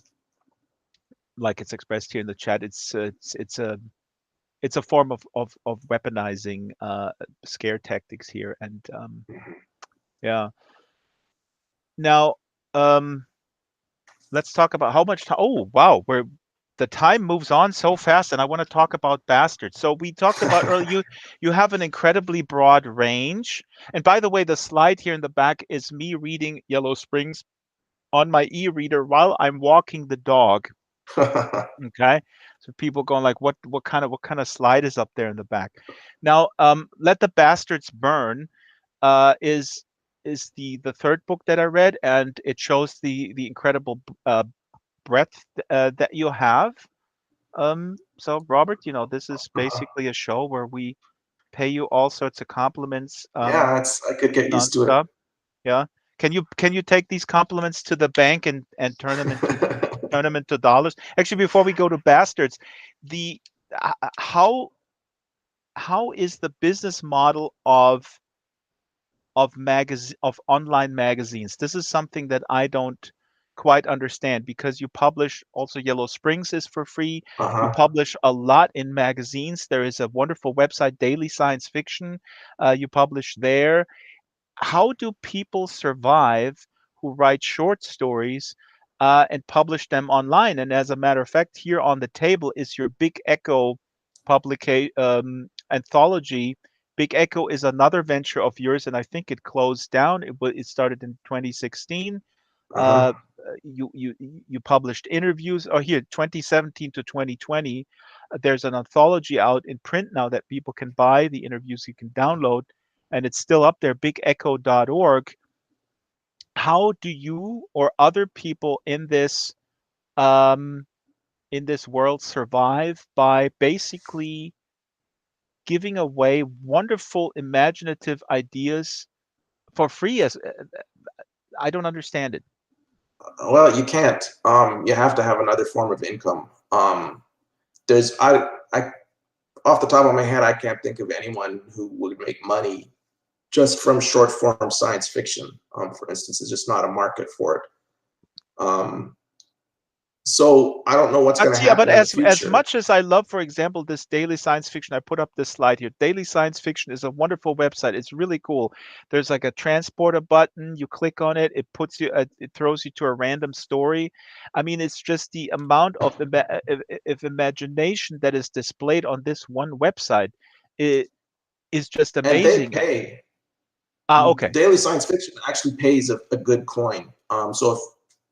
like it's expressed here in the chat. It's a form of weaponizing scare tactics here, and yeah. Now, um, let's talk about how much time. Oh, wow, the time moves on so fast, and I want to talk about bastards. So we talked about earlier. You have an incredibly broad range, and by the way, the slide here in the back is me reading Yellow Springs on my e-reader while I'm walking the dog. Okay, so people going like, what kind of slide is up there in the back? Now, Let the Bastards Burn is the third book that I read, and it shows the incredible breadth that you have. So Robert, this is basically a show where we pay you all sorts of compliments Yeah, it's. I could get used to it. nonstop. Yeah. Can you take these compliments to the bank and turn them into dollars? Actually, before we go to bastards, the how is the business model of online magazines? This is something that I don't quite understand, because you publish also. Yellow Springs is for free. You Uh-huh. publish a lot in magazines. There is a wonderful website, Daily Science Fiction. You publish there. How do people survive who write short stories and publish them online? And as a matter of fact, here on the table is your Big Echo anthology. Big Echo is another venture of yours, and I think it closed down. It started in 2016. Uh-huh. You published interviews. Oh, here, 2017 to 2020. There's an anthology out in print now that people can buy. The interviews you can download, and it's still up there, bigecho.org. How do you or other people um, in this world survive by basically giving away wonderful imaginative ideas for free? I don't understand it. Well, you can't. You have to have another form of income. There's I off the top of my head, I can't think of anyone who would make money just from short form science fiction. For instance, there's just not a market for it. Um, so I don't know what's going to Yeah, but happen in the as future. much as I love, for example, this daily science fiction, I put up this slide here. Daily Science Fiction is a wonderful website. It's really cool. There's like a transporter button. You click on it, it puts you, it throws you to a random story. I mean, it's just the amount of of imagination that is displayed on this one website. It is just And they amazing. pay. Okay. Daily science fiction actually pays a good coin. So if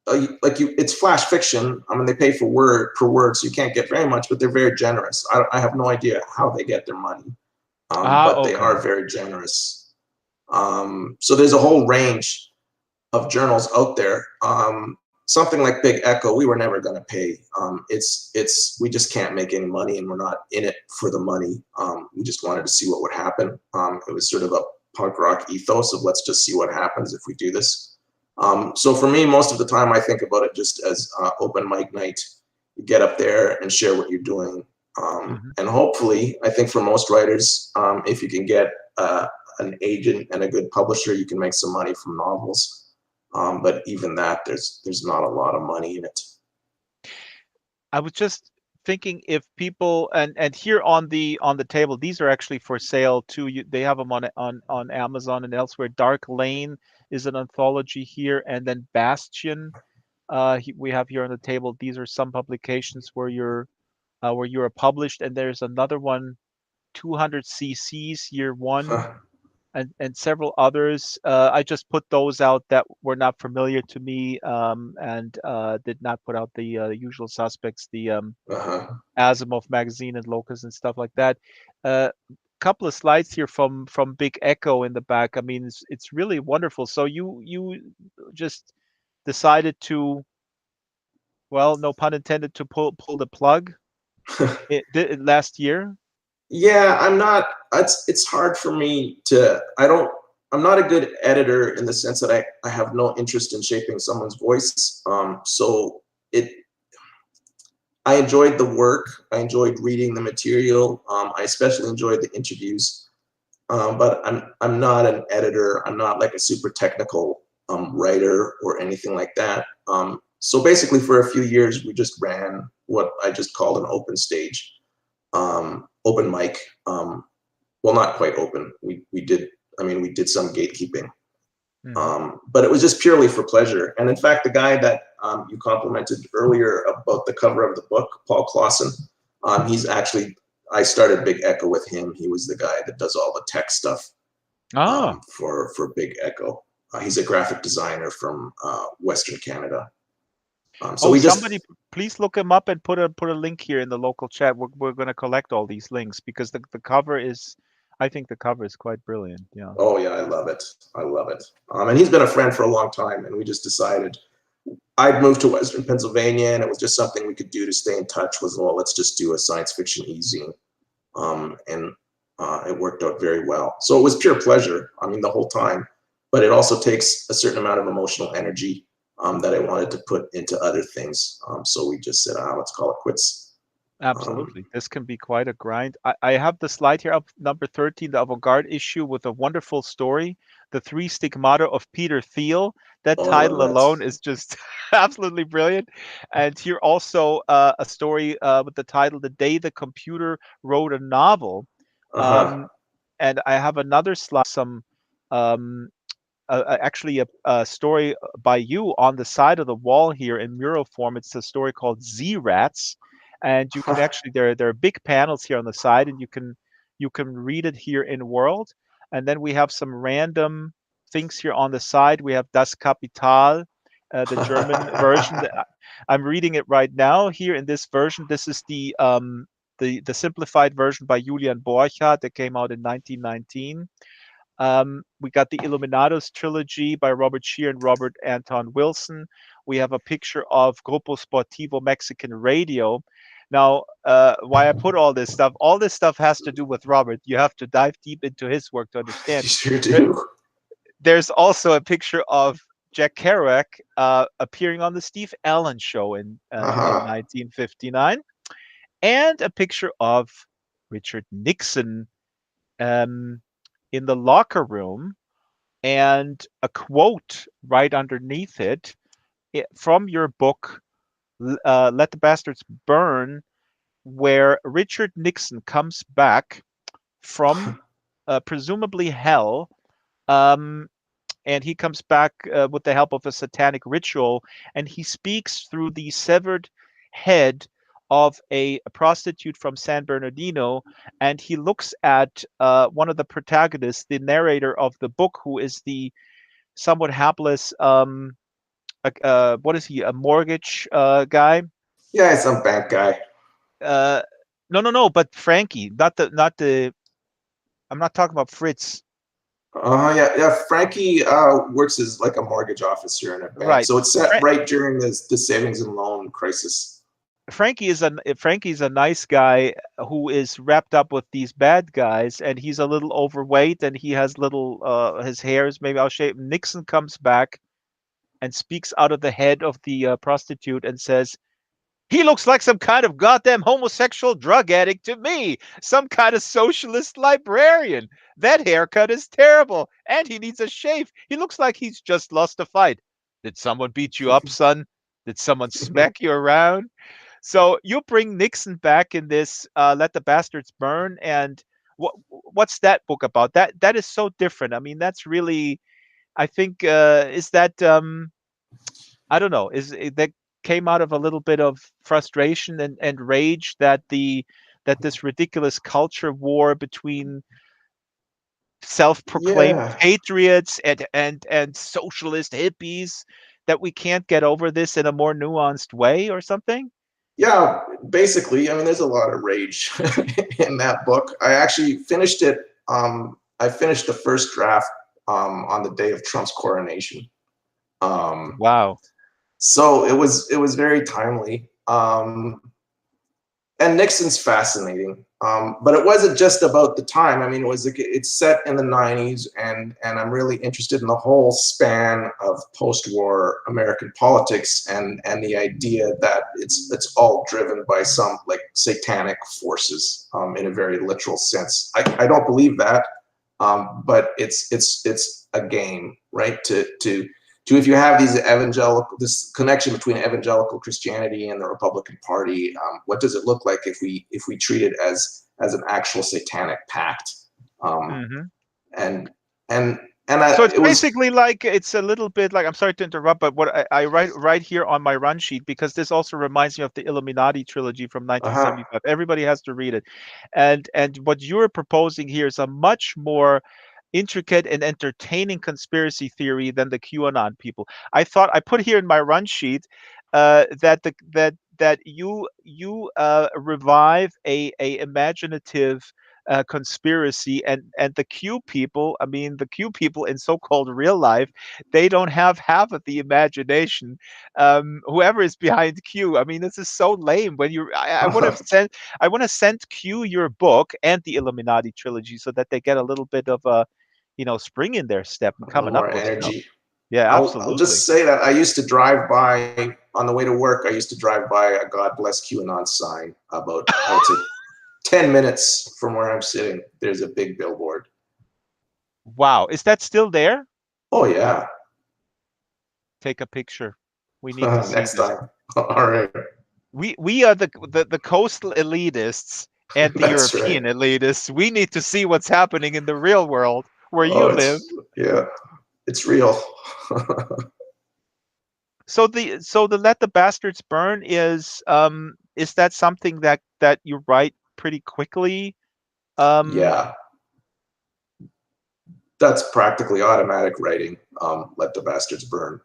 it's flash fiction. I mean, they pay for word per word, so you can't get very much, but they're very generous. I have no idea how they get their money, but they Okay. are very generous. So there's a whole range of journals out there. Something like Big Echo, we were never going to pay. We just can't make any money, and we're not in it for the money. We just wanted to see what would happen. It was sort of a punk rock ethos of let's just see what happens if we do this. So for me, most of the time, I think about it just as open mic night. You get up there and share what you're doing, Mhm. and hopefully, I think for most writers, if you can get an agent and a good publisher, you can make some money from novels. But even that, there's not a lot of money in it. I was just thinking if people and here on the table, these are actually for sale too. They have them on Amazon and elsewhere. Dark Lane is an anthology here, and then Bastion. We have here on the table. These are some publications where you are published, and there's another one, 200 cc's year one, and several others. I just put those out that were not familiar to me, and did not put out the usual suspects, the Uh-huh. Asimov magazine and Locus and stuff like that. Couple of slides here from Big Echo in the back. I mean, it's really wonderful. So you just decided to, well, no pun intended, to pull the plug last year. Yeah, I'm not. It's hard for me to. I'm not a good editor in the sense that I have no interest in shaping someone's voice. So it. I enjoyed the work. I enjoyed reading the material. I especially enjoyed the interviews. But I'm not an editor. I'm not like a super technical writer or anything like that. So basically, for a few years, we just ran what I just called an open stage, open mic. Well, not quite open. We did. I mean, we did some gatekeeping, Hmm. but it was just purely for pleasure. And in fact, the guy that you complimented earlier about the cover of the book, Paul Clausen, he's actually, I started Big Echo with him. He was the guy that does all the tech stuff Ah. for Big Echo. He's a graphic designer from Western Canada. So Oh, we somebody just, please look him up and put a link here in the local chat. We're going to collect all these links because the cover is, I think the cover is quite brilliant. Yeah. oh yeah, I love it. I love it. And he's been a friend for a long time, and we just decided I'd moved to Western Pennsylvania, and it was just something we could do to stay in touch. Was, well, let's just do a science fiction e-zine, and it worked out very well. So it was pure pleasure. I mean, the whole time, but it also takes a certain amount of emotional energy that I wanted to put into other things. So we just said, let's call it quits. Um, Absolutely. This can be quite a grind. I have the slide here up, number 13, the avant-garde issue with a wonderful story, The Three Stigmata of Peter Thiel. That oh, I love title that. alone is just absolutely brilliant. And here also a story with the title, The Day the Computer Wrote a Novel. Uh-huh. Um, and I have another slide, some um, actually a story by you on the side of the wall here in mural form. It's a story called Z Rats, and you can actually, there are big panels here on the side, and you can read it here in World. And then we have some random things here on the side. We have Das Kapital, the German version. I'm reading it right now here in this version. This is the simplified version by Julian Borchardt that came out in 1919. We got the Illuminados trilogy by Robert Shear and Robert Anton Wilson. We have a picture of Grupo Sportivo Mexican Radio. Now, why I put all this stuff has to do with Robert. You have to dive deep into his work to You understand. sure There- do. There's also a picture of Jack Kerouac appearing on the Steve Allen Show in Uh-huh. 1959, and a picture of Richard Nixon um, in the locker room, and a quote right underneath it, from your book, Let the Bastards Burn, where Richard Nixon comes back from presumably hell, um, and he comes back with the help of a satanic ritual, and he speaks through the severed head of a prostitute from San Bernardino, and he looks at one of the protagonists, the narrator of the book, who is the somewhat hapless, what is he, a mortgage guy? Yeah, some bank guy. Uh, no, no, no, but Frankie, not the. I'm not talking about Fritz. Yeah. Frankie works as like a mortgage officer in a bank, Right. so it's set Fra- right during the savings and loan crisis. Frankie's a nice guy who is wrapped up with these bad guys, and he's a little overweight, and he has little his hair is maybe out shape. Nixon comes back and speaks out of the head of the prostitute and says, "He looks like some kind of goddamn homosexual drug addict to me, some kind of socialist librarian. That haircut is terrible, and he needs a shave. He looks like he's just lost a fight. Did someone beat you up, son? Did someone smack you around?" So you bring Nixon back in this "Let the Bastards Burn," and what's that book about? That is so different. I mean, that's really, I think, is that I don't know, that came out of a little bit of frustration and rage that this ridiculous culture war between self-proclaimed Yeah, patriots and socialist hippies, that we can't get over this in a more nuanced way or something. yeah. Basically, I mean, there's a lot of rage in that book. I actually finished it. I finished the first draft on the day of Trump's coronation. Um, Wow. so it was very timely. And Nixon's fascinating. But it wasn't just about the time. I mean, it's set in the '90s, and I'm really interested in the whole span of post-war American politics, and the idea that it's all driven by some like satanic forces, in a very literal sense. I don't believe that, but it's a game, right? To if you have this connection between evangelical Christianity and the Republican Party, what does it look like if we treat it as an actual satanic pact? Um, Hmm. and and So it's it was basically like, it's a little bit like, I'm sorry to interrupt, but what I write right here on my run sheet, because this also reminds me of the Illuminati trilogy from uh-huh, 1975. Everybody has to read it, and what you're proposing here is a much more intricate and entertaining conspiracy theory than the QAnon people. I thought I put here in my run sheet that you revive a imaginative conspiracy, and the Q people. I mean, the Q people in so-called real life, they don't have half of the imagination. Whoever is behind Q, I mean, this is so lame. When I would have sent, I want to send Q your book and the Illuminati trilogy, so that they get a little bit of a, spring in their step and a little coming up more with stuff. energy. Yeah, I'll absolutely. just say that I used to drive by on the way to work. I used to drive by a "God bless QAnon" sign about, I would say, 10 minutes from where I'm sitting. There's a big billboard. Wow, is that still there? Oh yeah. Take a picture. We need to see Next this. time. All right. We are the coastal elitists and the That's right. European elitists. We need to see what's happening in the real world where Oh, you live. it's yeah, it's real. So the Let the Bastards Burn is that something that you write pretty quickly? Um, Yeah, that's practically automatic writing. Let the bastards burn.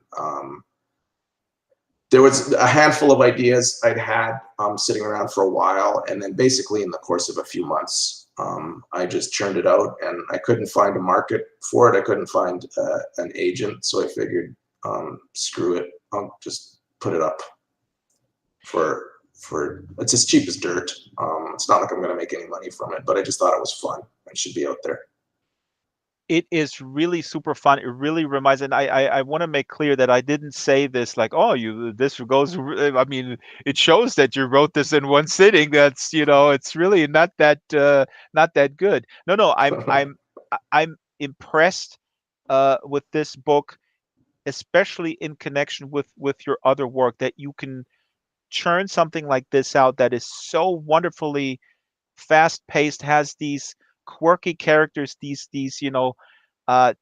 There was a handful of ideas I'd had sitting around for a while, and then basically in the course of a few months, I just churned it out, and I couldn't find a market for it. I couldn't find an agent, so I figured, screw it, I'll just put it up for it's as cheap as dirt. It's not like I'm going to make any money from it, but I just thought it was fun. It should be out there. It is really super fun. It really reminds, and I want to make clear that I didn't say this like, oh, you this goes. I mean, it shows that you wrote this in one sitting. That's it's really not that good. No, no, I'm impressed with this book, especially in connection with your other work, that you can churn something like this out that is so wonderfully fast paced, has these quirky characters, these uh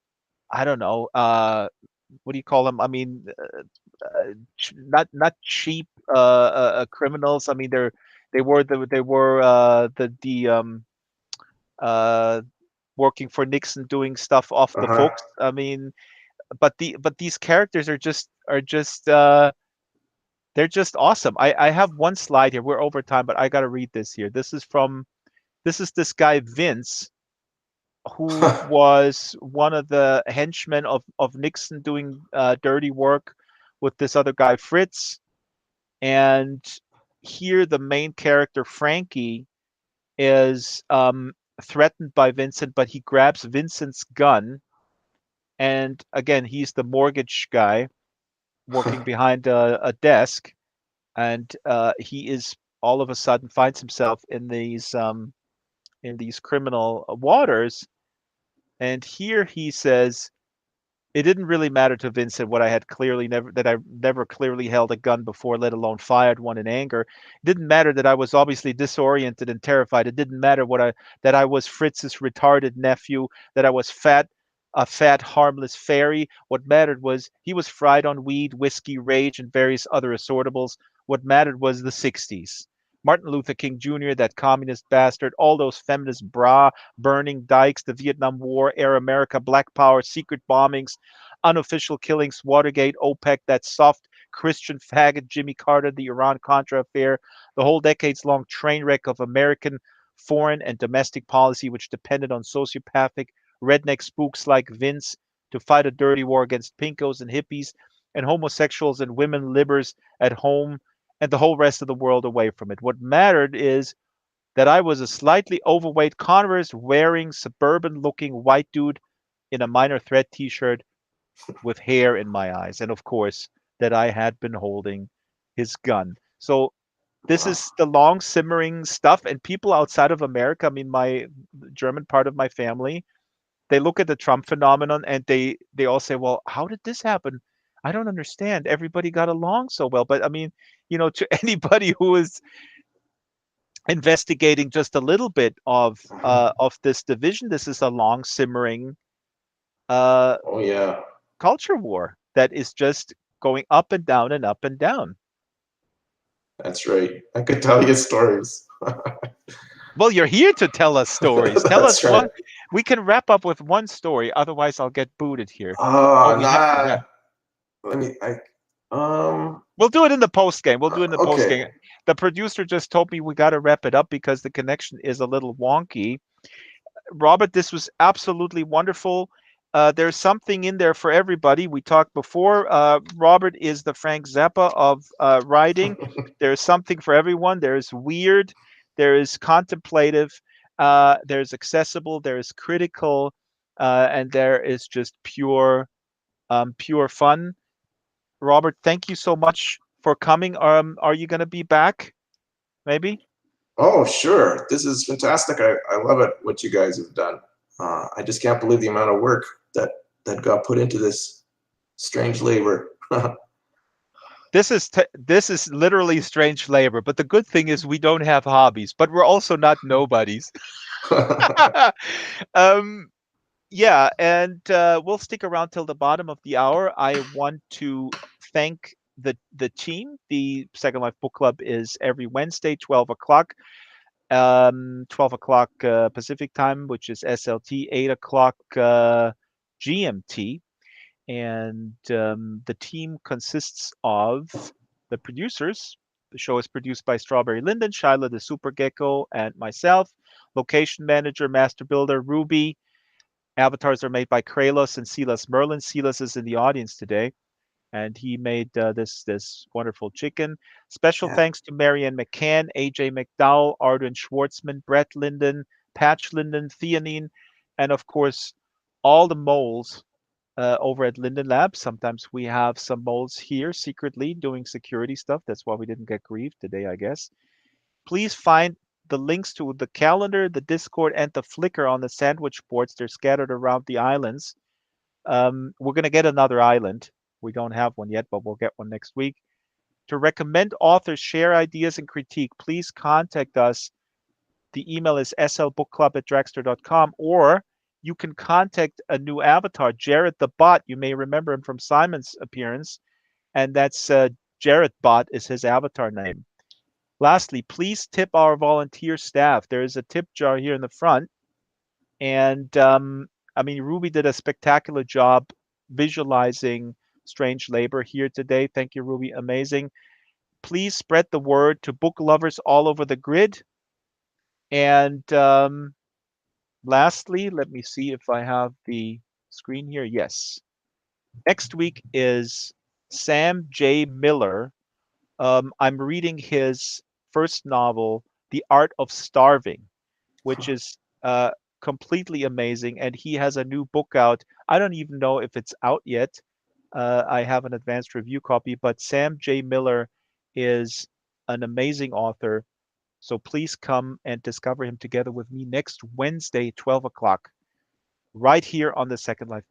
I don't know, what do you call them? I mean, not cheap criminals. I mean, they were uh working for Nixon, doing stuff off the Uh-huh. books. I mean, but these characters are just they're just awesome. I have one slide here. We're over time, but I got to read this here. This is this guy Vince, who was one of the henchmen of Nixon, doing dirty work with this other guy Fritz. And here the main character Frankie is threatened by Vincent, but he grabs Vincent's gun. And again, he's the mortgage guy working behind a desk, and he is all of a sudden finds himself in these criminal waters. And here he says, it didn't really matter to Vincent what I had clearly never that I never clearly held a gun before, let alone fired one in anger. It didn't matter that I was obviously disoriented and terrified. It didn't matter what I that I was Fritz's retarded nephew, that I was a fat, harmless fairy. What mattered was he was fried on weed, whiskey, rage, and various other assortables. What mattered was the 60s. Martin Luther King Jr., that communist bastard, all those feminist bra burning dykes, the Vietnam War, Air America, Black Power, secret bombings, unofficial killings, Watergate, OPEC, that soft Christian faggot Jimmy Carter, the Iran Contra affair, the whole decades long train wreck of American foreign and domestic policy, which depended on sociopathic redneck spooks like Vince to fight a dirty war against pinkos and hippies and homosexuals and women libbers at home and the whole rest of the world away from it. What mattered is that I was a slightly overweight Converse wearing suburban looking white dude in a Minor Threat t shirt with hair in my eyes. And of course, that I had been holding his gun. So this Wow. is the long simmering stuff. And people outside of America, I mean, my German part of my family, they look at the Trump phenomenon and they all say, well, how did this happen? I don't understand. Everybody got along so well. But I mean, to anybody who is investigating just a little bit of this division, this is a long simmering uh, Oh yeah, culture war that is just going up and down and up and down. that's right. I could tell you stories. Well, you're here to tell us stories. Tell us That's right. one. We can wrap up with one story, otherwise I'll get booted here. Oh, we have to Nah. wrap. Let me. Um. We'll do it in the post game. We'll do it in the post Okay. game. The producer just told me we got to wrap it up because the connection is a little wonky. Robert, this was absolutely wonderful. There's something in there for everybody. We talked before. Robert is the Frank Zappa of writing. There's something for everyone. There's weird, there is contemplative, there's accessible, there is critical, and there is just pure fun. Robert, thank you so much for coming. Are you going to be back? Maybe. Oh, sure. This is fantastic. I love it. What you guys have done. I just can't believe the amount of work that got put into this strange labor. This is literally strange labor, but the good thing is we don't have hobbies, but we're also not nobodies. um, yeah, and we'll stick around till the bottom of the hour. I want to thank the team. The Second Life Book Club is every Wednesday, 12 o'clock. 12 o'clock Pacific time, which is SLT, 8 o'clock GMT. And the team consists of the producers. The show is produced by Strawberry Linden, Shyla the Super Gecko, and myself. Location manager, master builder, Ruby. Avatars are made by Kralos and Silas Merlin. Silas is in the audience today, and he made this wonderful chicken. Special Yeah. thanks to Marianne McCann, AJ McDowell, Arden Schwartzman, Brett Linden, Patch Linden, Theanine, and of course all the moles over at Linden Labs. Sometimes we have some moles here secretly doing security stuff. That's why we didn't get grieved today, I guess. Please find the links to the calendar, the Discord, and the Flickr on the sandwich boards. They're scattered around the islands. We're going to get another island. We don't have one yet, but we'll get one next week. To recommend authors, share ideas, and critique, please contact us. The email is slbookclub@draxtor.com, or you can contact a new avatar, Jared the Bot. You may remember him from Simon's appearance, and that's Jared Bot is his avatar name. Lastly, please tip our volunteer staff. There is a tip jar here in the front, and I mean, Ruby did a spectacular job visualizing Strange Labor here today. Thank you, Ruby. Amazing. Please spread the word to book lovers all over the grid. And lastly, let me see if I have the screen here. Yes. Next week is Sam J. Miller. I'm reading his first novel, The Art of Starving, which is completely amazing. And he has a new book out. I don't even know if it's out yet. I have an advanced review copy, but Sam J. Miller is an amazing author. So please come and discover him together with me next Wednesday, 12 o'clock, right here on the Second Life